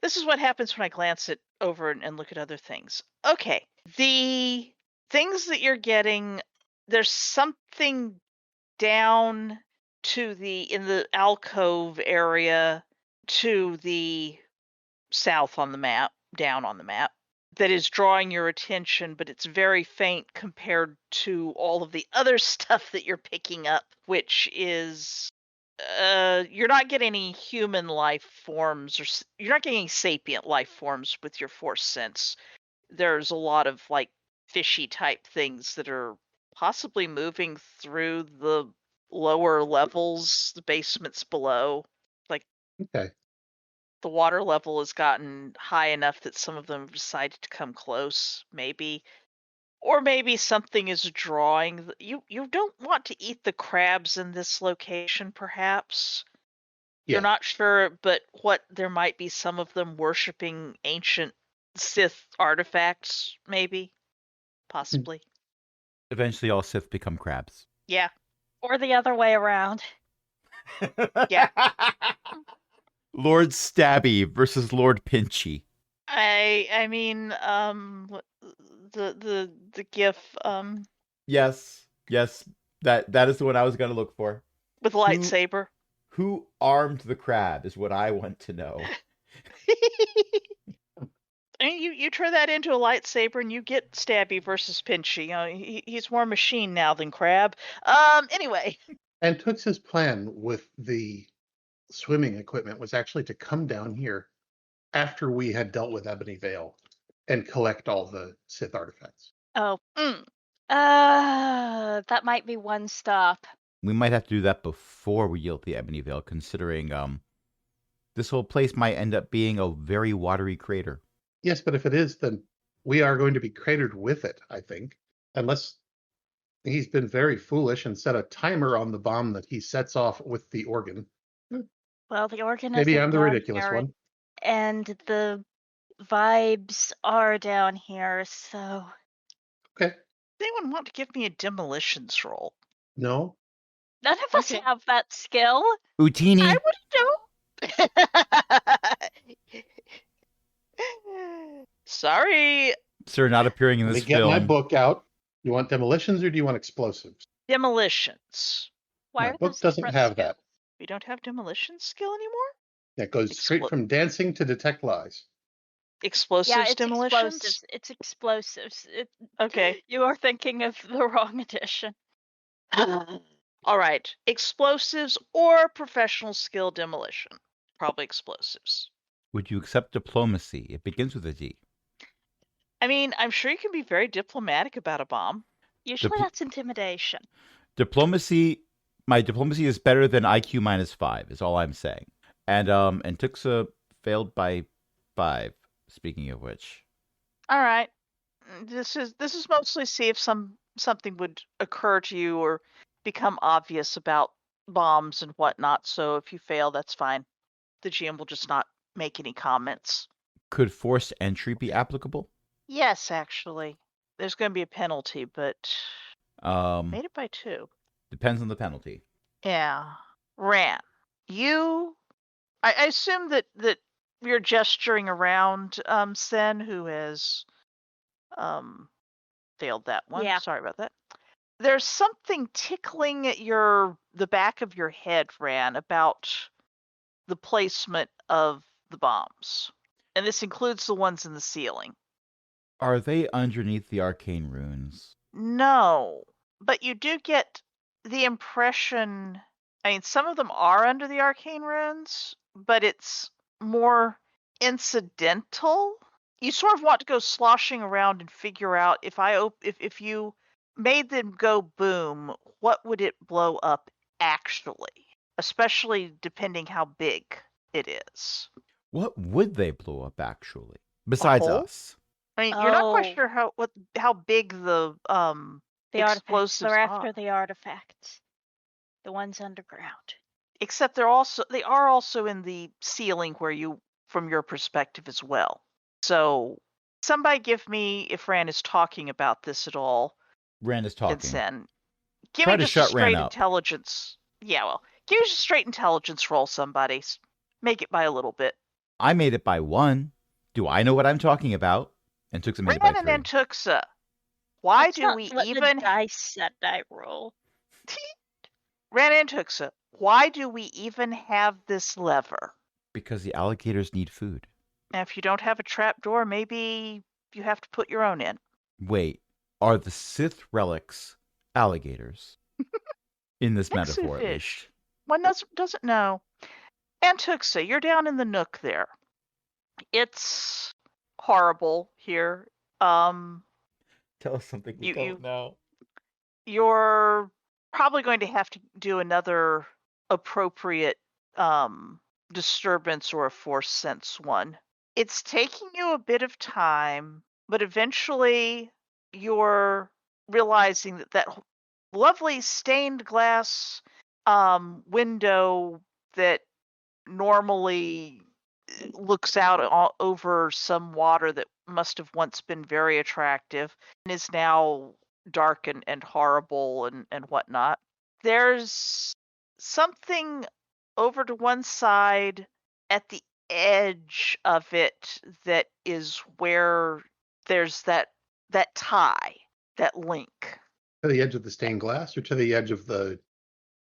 This is what happens when I glance it over and look at other things. Okay. The things that you're getting, there's something down to in the alcove area to the south on the map, down on the map, that is drawing your attention, but it's very faint compared to all of the other stuff that you're picking up, which is you're not getting any human life forms, or you're not getting any sapient life forms with your force sense. There's a lot of like fishy type things that are possibly moving through the lower levels, the basements below. Like, Okay. the water level has gotten high enough that some of them have decided to come close, maybe. Or maybe something is drawing. You don't want to eat the crabs in this location, perhaps. Yeah. You're not sure, but what there might be some of them worshiping ancient Sith artifacts, maybe. Possibly. Eventually, all Sith become crabs. Yeah. Or the other way around. Yeah. Lord Stabby versus Lord Pinchy. I mean, the GIF Yes, that is the one I was going to look for. with lightsaber. Who armed the crab is what I want to know. I mean, you turn that into a lightsaber and you get Stabby versus Pinchy. You know, he's more machine now than Crab. Anyway. And Tux's plan with the swimming equipment was actually to come down here after we had dealt with Ebony Vale and collect all the Sith artifacts. Oh. That might be one stop. We might have to do that before we yield the Ebony Vale, considering this whole place might end up being a very watery crater. Yes, but if it is, then we are going to be cratered with it, I think. Unless he's been very foolish and set a timer on the bomb that he sets off with the organ. Well, the organ Maybe isn't I'm the down ridiculous here, one. and the vibes are down here, so... Okay. Does anyone want to give me a demolitions roll? No. None of us Okay. have that skill. Utini. I wouldn't know. Sorry. Sir, not appearing in Let me this get film. my book out. You want demolitions or do you want explosives? Demolitions. Why My are book those doesn't different have skills? that. We don't have demolition skill anymore? That goes straight from dancing to detect lies. Explosives Yeah, it's demolitions? explosives. It's explosives. Okay. You are thinking of the wrong edition. All right, explosives or professional skill demolition? Probably explosives. Would you accept diplomacy? It begins with a D. I mean, I'm sure you can be very diplomatic about a bomb. Usually Dipl- that's intimidation. Diplomacy. My diplomacy is better than IQ -5. Is all I'm saying. And Tuxa failed by 5. Speaking of which, All right. This is mostly see if something would occur to you or become obvious about bombs and whatnot. So if you fail, that's fine. The GM will just not make any comments. could forced entry be applicable? Yes, actually. There's going to be a penalty, but made it by 2. Depends on the penalty. Yeah. Ran. You I assume that you're gesturing around Sen, who has failed that one. Yeah. Sorry about that. There's something tickling at the back of your head, Ran, about the placement of the bombs. And this includes the ones in the ceiling. Are they underneath the arcane runes? No, but you do get the impression. I mean, some of them are under the arcane runes, but it's more incidental. You sort of want to go sloshing around and figure out if you made them go boom, what would it blow up actually? Especially depending how big it is. What would they blow up actually? A Besides hole? us? I mean, you're not quite Oh. sure how big the The artifacts. explosives They're are. after the artifacts. The ones underground. Except they are also in the ceiling from your perspective as well. So somebody give me, if Ran is talking about this at all, Rand is talking. Sen. Give Try me to just a shut Ran straight up. intelligence. Yeah, well, give me just a straight intelligence roll, somebody. Make it by a little bit. I made it by 1. Do I know what I'm talking about? And Tuxa made it by Ran 3. and Antuxa, why That's do not we what even the dice said I roll. Ran and Tuxa, why do we even have this lever? Because the alligators need food. Now, if you don't have a trap door, maybe you have to put your own in. Wait, are the Sith relics alligators? In this Next to metaphor, at least. fish. One doesn't know. Antuxa, you're down in the nook there. It's horrible here. Tell us something we don't know. You're probably going to have to do another appropriate disturbance or a force sense one. It's taking you a bit of time, but eventually you're realizing that lovely stained glass window that normally looks out over some water that must have once been very attractive and is now dark and horrible and whatnot. There's something over to one side at the edge of it that is where there's that tie, that link. To the edge of the stained glass or to the edge of the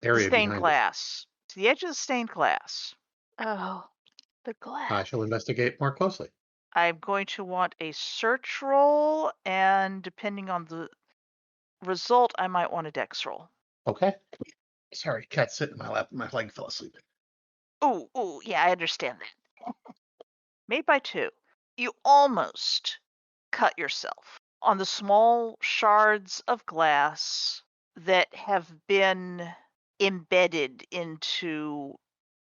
The area stained behind glass. To the edge of the stained glass. Oh, the glass. it? I shall investigate more closely. I'm going to want a search roll, and depending on the result, I might want a dex roll. Okay. Sorry, cat sitting in my lap and my leg fell asleep. Ooh, yeah, I understand that. Made by 2. You almost cut yourself on the small shards of glass that have been embedded into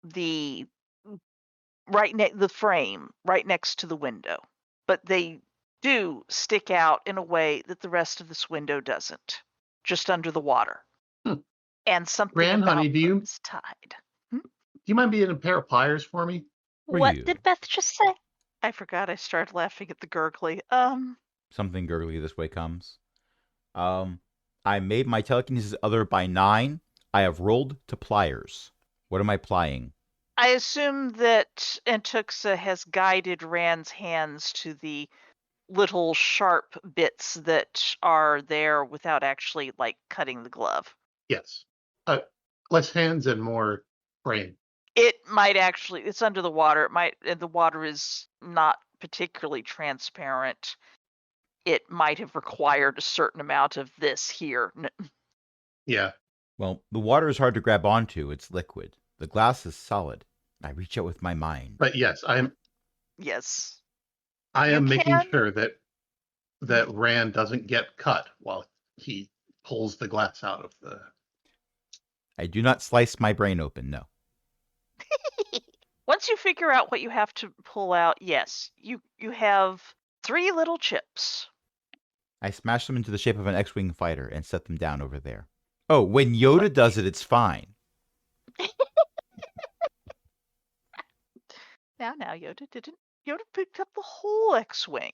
the the frame right next to the window. But they do stick out in a way that the rest of this window doesn't, just under the water. Hmm. And something Gran, about honey, them is tied. Do you mind being a pair of pliers for me? What you? did Beth just say? I forgot I started laughing at the gurgly. Something gurgly this way comes. I made my telekinesis other by 9. I have rolled to pliers. What am I plying? I assume that Antuxa has guided Rand's hands to the little sharp bits that are there without actually like cutting the glove. Yes. Less hands and more brain. It might actually, it's under the water. The water is not particularly transparent. It might have required a certain amount of this here. Yeah. Well, the water is hard to grab onto. It's liquid. The glass is solid. I reach out with my mind. But yes, Yes. I You am making can. sure that Rand doesn't get cut while he pulls the glass out of the. I do not slice my brain open, no. Once you figure out what you have to pull out, yes, you have 3 little chips. I smash them into the shape of an X-Wing fighter and set them down over there. Oh, when Yoda does it, it's fine. Now, Yoda didn't. Yoda picked up the whole X-Wing.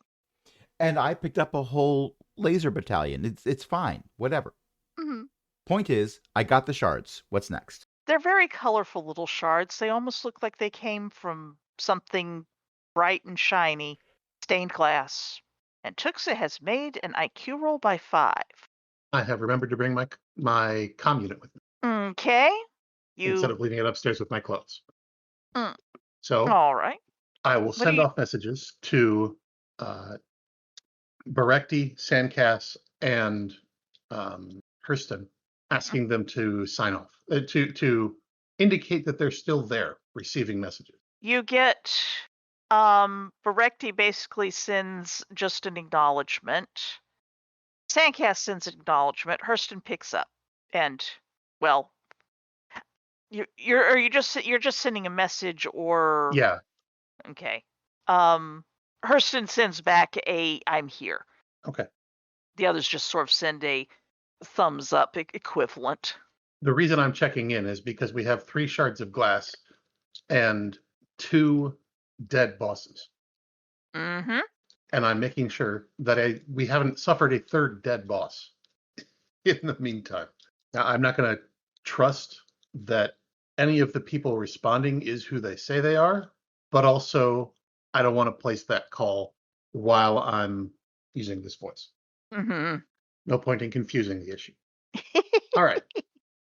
And I picked up a whole laser battalion. It's fine. Whatever. Mm-hmm. Point is, I got the shards. What's next? They're very colorful little shards. They almost look like they came from something bright and shiny, stained glass. And Tuxa has made an IQ roll by 5. I have remembered to bring my comm unit with me Okay. instead of leaving it upstairs with my clothes. Mm. So All right. I will send off messages to Barekti, Sandcast, and Hurston, asking them to sign off, to indicate that they're still there receiving messages. You get Barekti basically sends just an acknowledgement. Sandcast sends an acknowledgement. Hurston picks up, and well, you're just sending a message, or Yeah. Okay. Hurston sends back a "I'm here." Okay. The others just sort of send a thumbs up equivalent. The reason I'm checking in is because we have 3 shards of glass and 2 dead bosses. Mm-hmm. And I'm making sure that we haven't suffered a 3rd dead boss in the meantime. Now, I'm not going to trust that any of the people responding is who they say they are, but also I don't want to place that call while I'm using this voice. Mm-hmm. No point in confusing the issue. All right.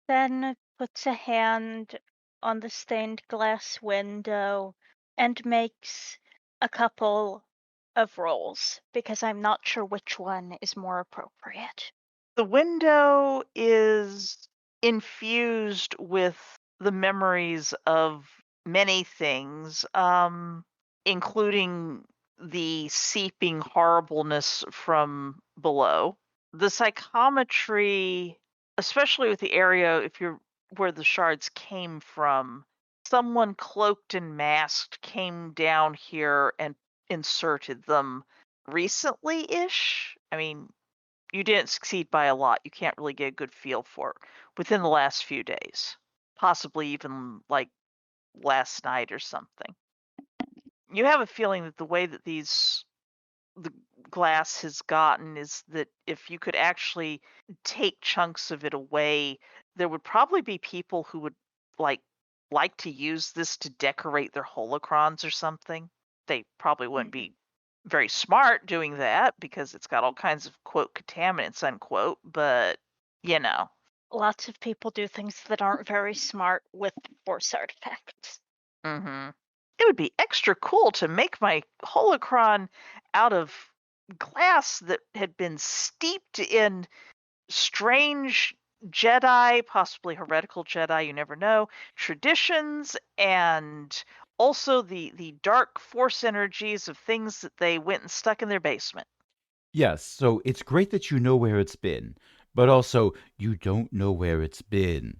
Then puts a hand on the stained glass window and makes a couple of rolls because I'm not sure which one is more appropriate. The window is infused with the memories of many things, including the seeping horribleness from below. The psychometry, especially with the area where the shards came from, someone cloaked and masked came down here and inserted them recently-ish. I mean, you didn't succeed by a lot. You can't really get a good feel for it within the last few days, possibly even like last night or something. You have a feeling that the way that the glass has gotten is that if you could actually take chunks of it away, there would probably be people who would like to use this to decorate their holocrons or something. They probably wouldn't be very smart doing that because it's got all kinds of quote contaminants unquote, but you know. Lots of people do things that aren't very smart with force artifacts. Mm-hmm. It would be extra cool to make my holocron out of glass that had been steeped in strange Jedi, possibly heretical Jedi, you never know, traditions, and also the dark force energies of things that they went and stuck in their basement. Yes, so it's great that you know where it's been, but also you don't know where it's been.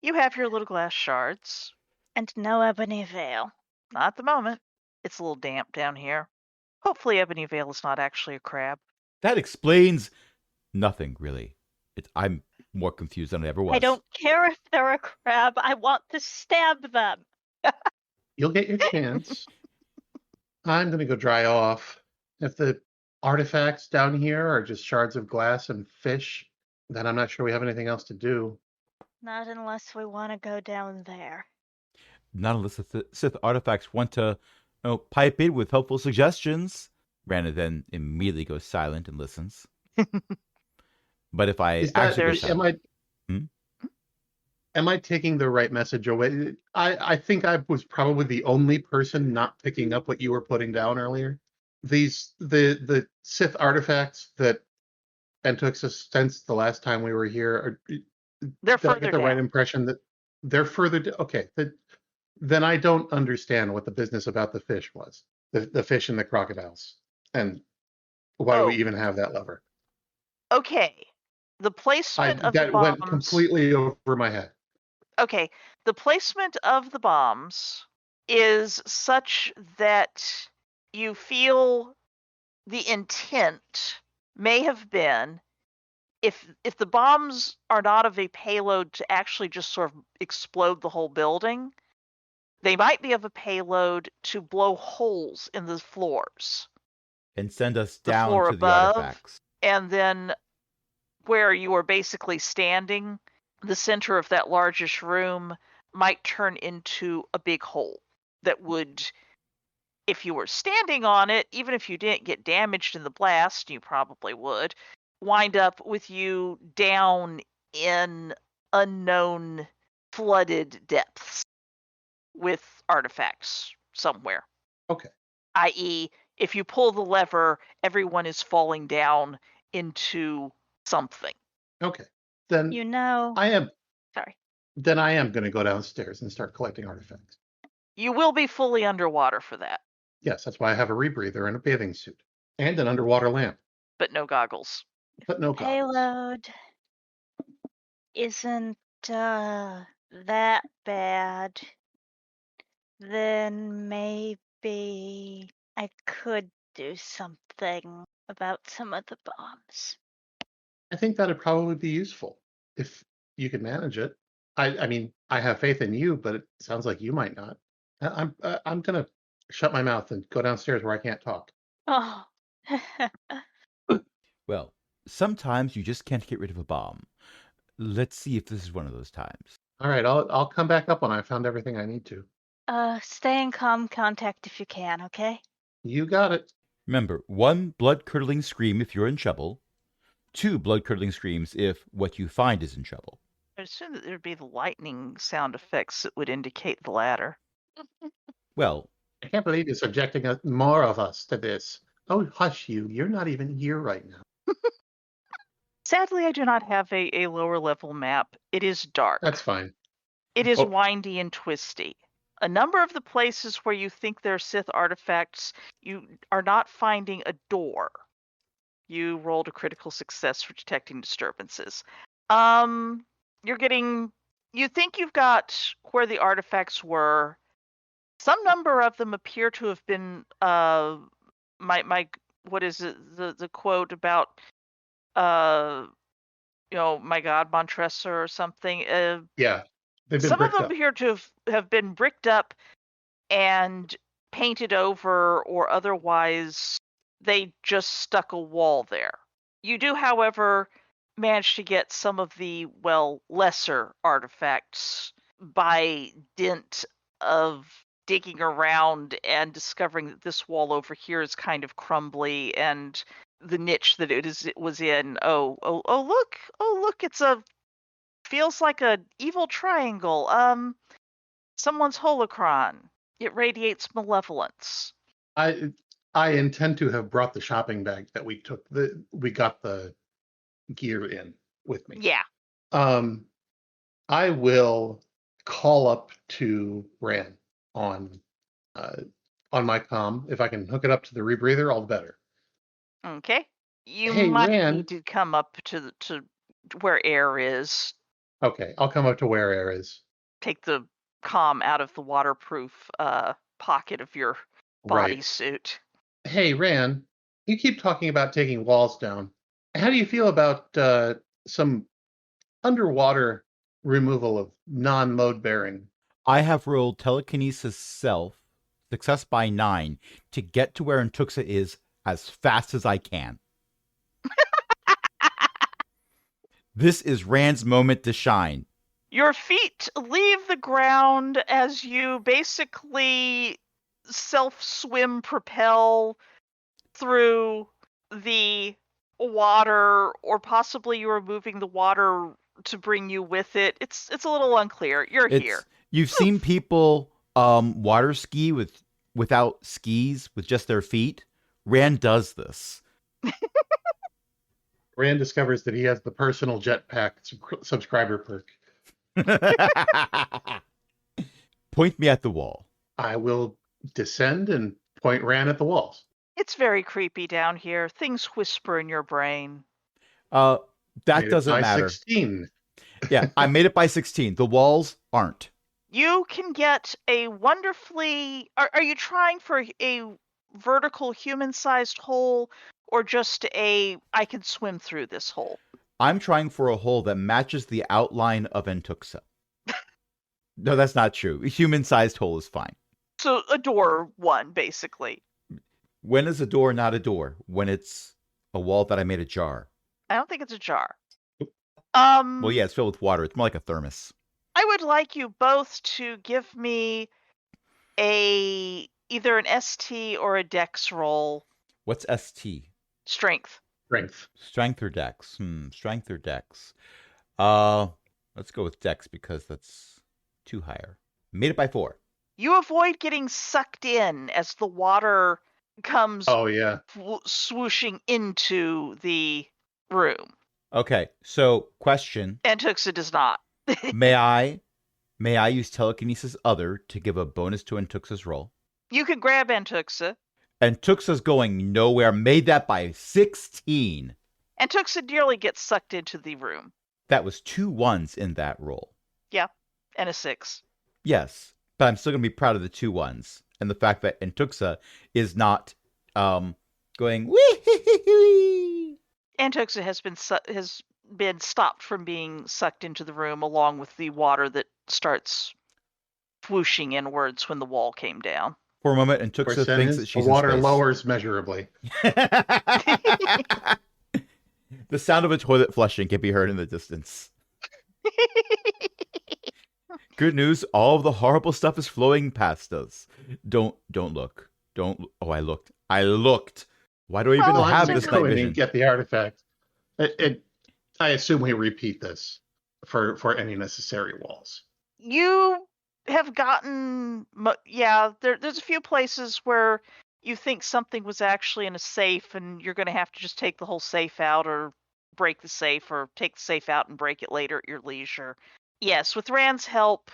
You have your little glass shards. And no ebony veil. Not at the moment. It's a little damp down here. Hopefully Ebony Veil is not actually a crab. That explains nothing, really. I'm more confused than I ever was. I don't care if they're a crab. I want to stab them. You'll get your chance. I'm going to go dry off. If the artifacts down here are just shards of glass and fish, then I'm not sure we have anything else to do. Not unless we want to go down there. Not unless the Sith artifacts want to pipe in with helpful suggestions. Rana then immediately goes silent and listens. But if I am I taking the right message away? I think I was probably the only person not picking up what you were putting down earlier. The Sith artifacts that and took us since the last time we were here? They're Did I further get the right down. impression that they're further? Okay, then I don't understand what the business about the fish was. The fish and the crocodiles, and why do we Oh, even have that lever? okay. The placement of the That went bombs. completely over my head. Okay, the placement of the bombs is such that you feel the intent may have been, if the bombs are not of a payload to actually just sort of explode the whole building, they might be of a payload to blow holes in the floors, And send us the down floor to the above, artifacts. and then where you are basically standing, the center of that largish room might turn into a big hole that would, if you were standing on it, even if you didn't get damaged in the blast, you probably would, wind up with you down in unknown flooded depths with artifacts somewhere. Okay. I.e., if you pull the lever, everyone is falling down into something. Okay. Then You know, I am. sorry. Then I am going to go downstairs and start collecting artifacts. You will be fully underwater for that, Yes, that's why I have a rebreather and a bathing suit and an underwater lamp, but no goggles. but no goggles. Payload isn't that bad, then maybe I could do something about some of the bombs. I think that'd probably be useful if you could manage it. I mean, I have faith in you, but it sounds like you might not. I'm gonna shut my mouth and go downstairs where I can't talk. Oh. Well, sometimes you just can't get rid of a bomb. Let's see if this is one of those times. All right, I'll come back up when I found everything I need to. Stay in calm contact if you can, okay? You got it. Remember, 1 blood-curdling scream if you're in trouble, 2 blood-curdling screams if what you find is in trouble. I assume that there'd be the lightning sound effects that would indicate the latter. Well, I can't believe you're subjecting more of us to this. Oh, hush you. You're not even here right now. Sadly, I do not have a lower level map. It is dark. That's fine. It is Oh. windy and twisty. A number of the places where you think there are Sith artifacts, you are not finding a door. You rolled a critical success for detecting disturbances. You think you've got where the artifacts were. Some number of them appear to have been what is it, the quote about my God, Montressa or something. Yeah, they've been Some of bricked them up. appear to have been bricked up and painted over, or otherwise they just stuck a wall there. You do, however, manage to get some of the, lesser artifacts by dint of digging around and discovering that this wall over here is kind of crumbly, and the niche that it was in. Oh, look! Feels like a evil triangle. Someone's holocron. It radiates malevolence. I intend to have brought the shopping bag that we got the gear in with me. Yeah. I will call up to Ran on my comm. If I can hook it up to the rebreather, all the better. Okay. You Hey, might Ran. need to come up to where air is. Okay, I'll come up to where air is. Take the comm out of the waterproof pocket of your Right. bodysuit. Hey, Ran, you keep talking about taking walls down. How do you feel about some underwater removal of non-load bearing? I have rolled telekinesis self, success by 9, to get to where Antuxa is as fast as I can. This is Rand's moment to shine. Your feet leave the ground as you basically self-swim propel through the water, or possibly you are moving the water to bring you with it. It's a little unclear. You're here. You've seen people water ski without skis, with just their feet. Rand does this. Rand discovers that he has the personal jetpack subscriber perk. Point me at the wall. I will descend and point Rand at the walls. It's very creepy down here. Things whisper in your brain. That Made it doesn't by matter. 16. Yeah, I made it by 16. The walls aren't. You can get a wonderfully... Are you trying for a vertical human-sized hole or just a I can swim through this hole? I'm trying for a hole that matches the outline of Entuxa. No, that's not true. A human-sized hole is fine. So a door one, basically. When is a door not a door? When it's a wall that I made ajar. I don't think it's a jar. Well, yeah, it's filled with water. It's more like a thermos. I would like you both to give me either an ST or a Dex roll. What's ST? Strength. Strength or Dex? Strength or Dex? Let's go with Dex because that's 2 higher. Made it by 4. You avoid getting sucked in as the water comes swooshing into the room. Okay, so question. Antuxa does not. May I use telekinesis other to give a bonus to Antuxa's roll? You can grab Antuxa. Antuxa's going nowhere. Made that by 16. Antuxa nearly gets sucked into the room. That was 2 1s in that roll. Yeah, and a 6. Yes, but I'm still going to be proud of the 2 1s. And the fact that Antuxa is not going wee. Antuxa has been stopped from being sucked into the room along with the water that starts whooshing inwards when the wall came down. For a moment, Antuxa thinks that she's the water in space. lowers measurably. The sound of a toilet flushing can be heard in the distance. Good news, all of the horrible stuff is flowing past us. Don't look. Oh, I looked. Why do I even have this night vision? Get the artifact. I assume we repeat this for any necessary walls. You have gotten... there's a few places where you think something was actually in a safe and you're going to have to just take the whole safe out or break the safe or take the safe out and break it later at your leisure. Yes, with Rand's help,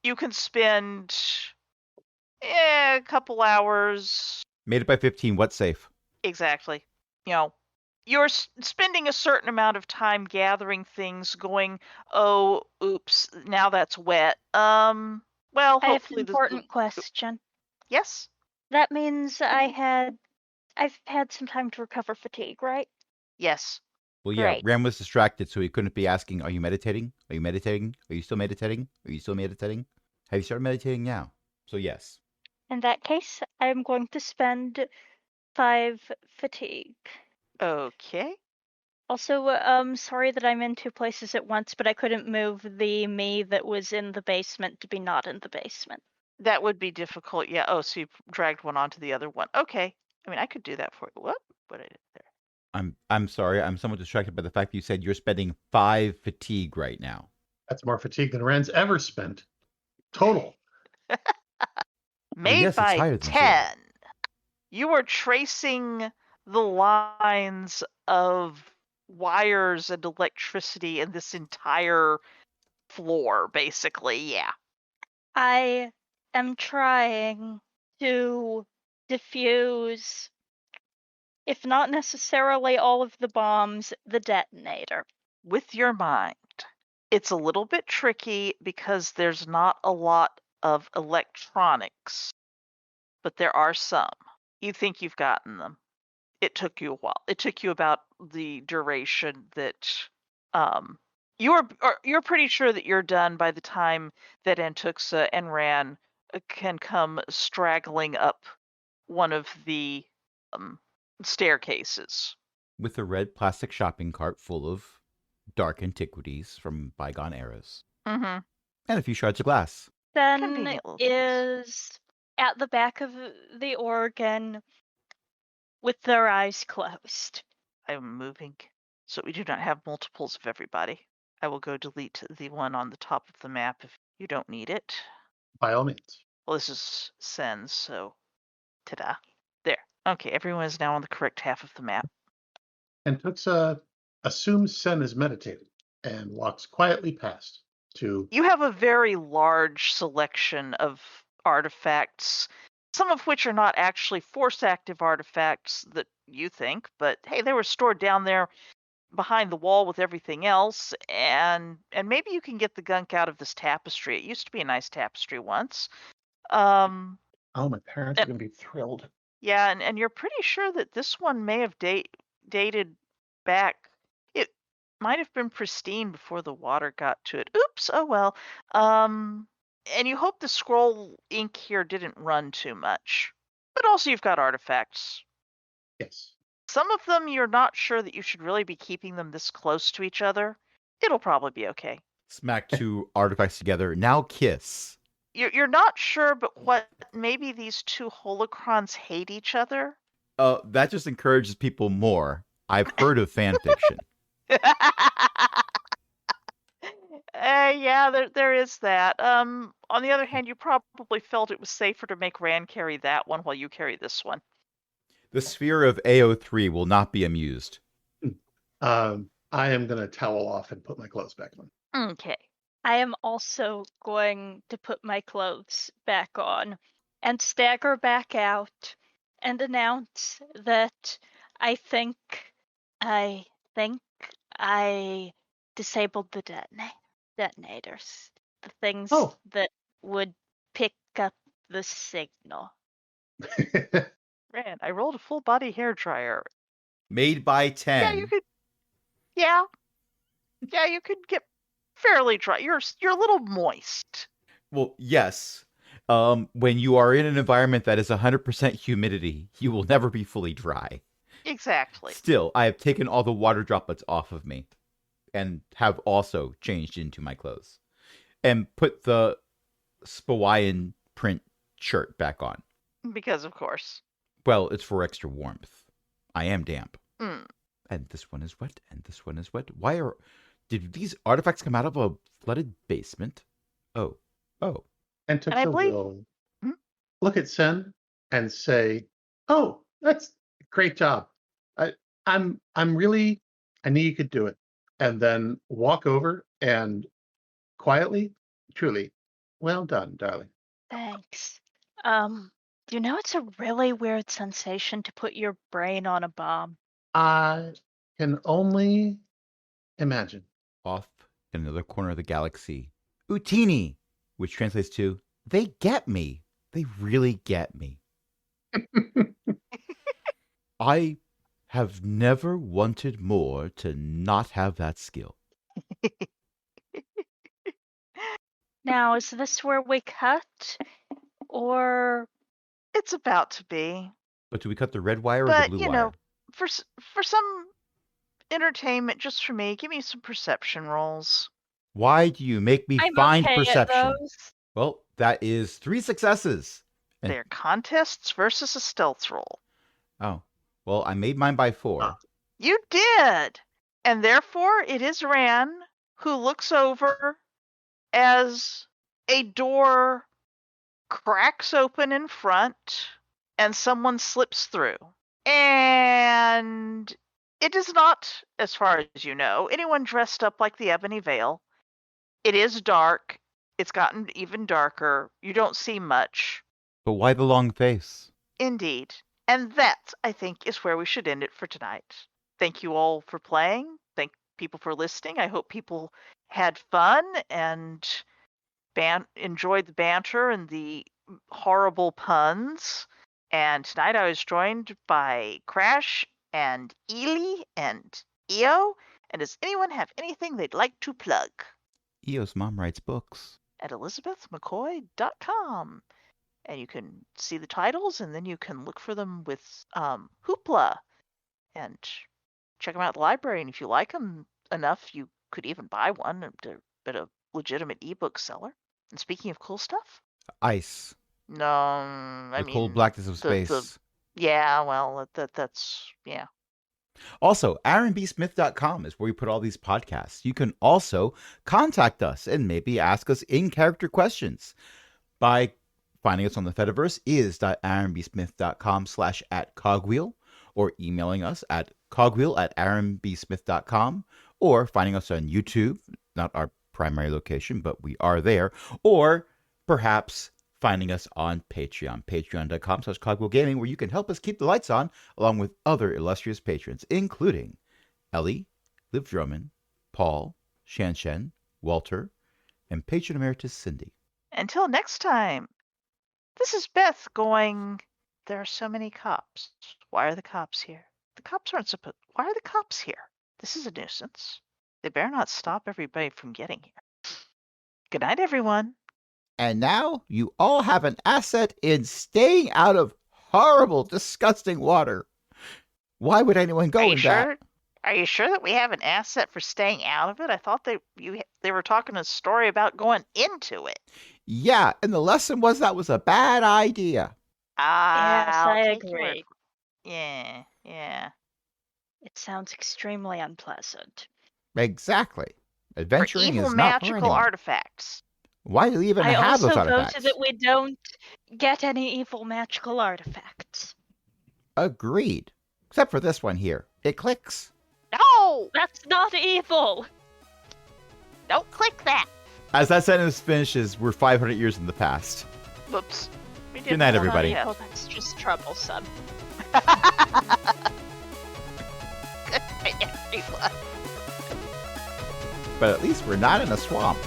you can spend a couple hours. Made it by 15. What's safe? Exactly. You're spending a certain amount of time gathering things, going, oh, oops, now that's wet. Well, I have an hopefully important question. Yes? That means I've had some time to recover fatigue, right? Yes. Well, yeah, Great. Ram was distracted, so he couldn't be asking, are you meditating? Are you meditating? Are you still meditating? Are you still meditating? Have you started meditating now? So, yes. In that case, I'm going to spend 5 fatigue. Okay. Also, sorry that I'm in 2 places at once, but I couldn't move the me that was in the basement to be not in the basement. That would be difficult. Yeah. Oh, so you dragged one onto the other one. Okay. I mean, I could do that for you. What I did there? I'm sorry. I'm somewhat distracted by the fact that you said you're spending 5 fatigue right now. That's more fatigue than Rand's ever spent. Total. Made yes, by it's higher than 10. You are tracing the lines of wires and electricity in this entire floor, basically. Yeah. I am trying to defuse, if not necessarily all of the bombs, the detonator. With your mind. It's a little bit tricky because there's not a lot of electronics, but there are some. You think you've gotten them. It took you a while. It took you about the duration that you're pretty sure that you're done by the time that Antuxa and Ran can come straggling up one of the staircases. With a red plastic shopping cart full of dark antiquities from bygone eras. Mm-hmm. And a few shards of glass. Then Convenient little things. is at the back of the organ with their eyes closed. I'm moving so we do not have multiples of everybody. I will go delete the one on the top of the map if you don't need it. By all means. Well, this is sends, so ta-da. There. Okay, everyone is now on the correct half of the map. And Tuxa assumes Sen is meditating and walks quietly past to. You have a very large selection of artifacts, some of which are not actually force-active artifacts that you think, but hey, they were stored down there behind the wall with everything else, and maybe you can get the gunk out of this tapestry. It used to be a nice tapestry once. Oh, my parents are and- going to be thrilled. Yeah, and you're pretty sure that this one may have dated back. It might have been pristine before the water got to it. Oops, oh well. And you hope the scroll ink here didn't run too much. But also you've got artifacts. Yes. Some of them you're not sure that you should really be keeping them this close to each other. It'll probably be okay. Smack two artifacts together. Now kiss. You're not sure, but what maybe these two holocrons hate each other? That just encourages people more. I've heard of fan fiction. Yeah, there is that. On the other hand, you probably felt it was safer to make Rand carry that one while you carry this one. The sphere of AO3 will not be amused. I am going to towel off and put my clothes back on. Okay. I am also going to put my clothes back on and stagger back out and announce that I think I disabled the detonators. The things Oh. that would pick up the signal. Rand, I rolled a full body hair dryer. Made by 10. Yeah, you could. Yeah, you could get fairly dry. You're a little moist. Well, yes. When you are in an environment that is 100% humidity, you will never be fully dry. Exactly. Still, I have taken all the water droplets off of me and have also changed into my clothes and put the Spawaian print shirt back on. Because of course. Well, it's for extra warmth. I am damp. Mm. And this one is wet, and this one is wet. Did these artifacts come out of a flooded basement? Oh. And to And I believe- will Hmm? look at Sen and say, "Oh, that's a great job. I knew you could do it." And then walk over and quietly, truly, well done, darling. Thanks. It's a really weird sensation to put your brain on a bomb. I can only imagine. Off in another corner of the galaxy, Utini, which translates to, they get me. They really get me. I have never wanted more to not have that skill. Now, is this where we cut? Or It's about to be. But do we cut the red wire or the But, blue you wire? know, for some entertainment, just for me, give me some perception rolls. Why do you make me I'm find okay at perception? those. Well, that is 3 successes. And- They're contests versus a stealth roll. Oh, well, I made mine by 4. You did! And therefore, it is Ran who looks over as a door cracks open in front and someone slips through. And it is not, as far as you know, anyone dressed up like the Ebony Veil. It is dark. It's gotten even darker. You don't see much. But why the long face? Indeed. And that, I think, is where we should end it for tonight. Thank you all for playing. Thank people for listening. I hope people had fun and enjoyed the banter and the horrible puns. And tonight I was joined by Crash and Ely and Eo. And does anyone have anything they'd like to plug? Eo's mom writes books. At elizabethmccoy.com. And you can see the titles, and then you can look for them with Hoopla, and check them out at the library. And if you like them enough, you could even buy one at a legitimate ebook seller. And speaking of cool stuff, Ice. no, I The mean cold blackness of the- space. yeah, well, that's yeah. Also, aaronbsmith.com is where we put all these podcasts. You can also contact us and maybe ask us in-character questions by finding us on the Fediverse is.aaronbsmith.com/@cogwheel or emailing us at Cogwheel at aaronbsmith.com, or finding us on YouTube, not our primary location, but we are there, or perhaps finding us on Patreon, patreon.com/cogwheelgaming, where you can help us keep the lights on, along with other illustrious patrons, including Ellie, Liv Drummond, Paul, Shanshen, Walter, and patron emeritus Cindy. Until next time, this is Beth going, there are so many cops. Why are the cops here? The cops aren't supposed. Why are the cops here? This is a nuisance. They better not stop everybody from getting here. Good night, everyone. And now you all have an asset in staying out of horrible, disgusting water. Why would anyone go in that? Are you sure that we have an asset for staying out of it? I thought they were talking a story about going into it. Yeah, and the lesson was that was a bad idea. Yes, I I'll take your word agree. for it. Yeah. It sounds extremely unpleasant. Exactly. For Adventuring evil is not for magical anyone. artifacts. Why do you even I have also those vote artifacts? that we don't get any evil magical artifacts. Agreed. Except for this one here. It clicks. No! That's not evil! Don't click that. As that sentence finishes, we're 500 years in the past. Whoops. We Good night, didn't everybody. wanna- Oh, that's just troublesome. Good night, everyone. But at least we're not in a swamp.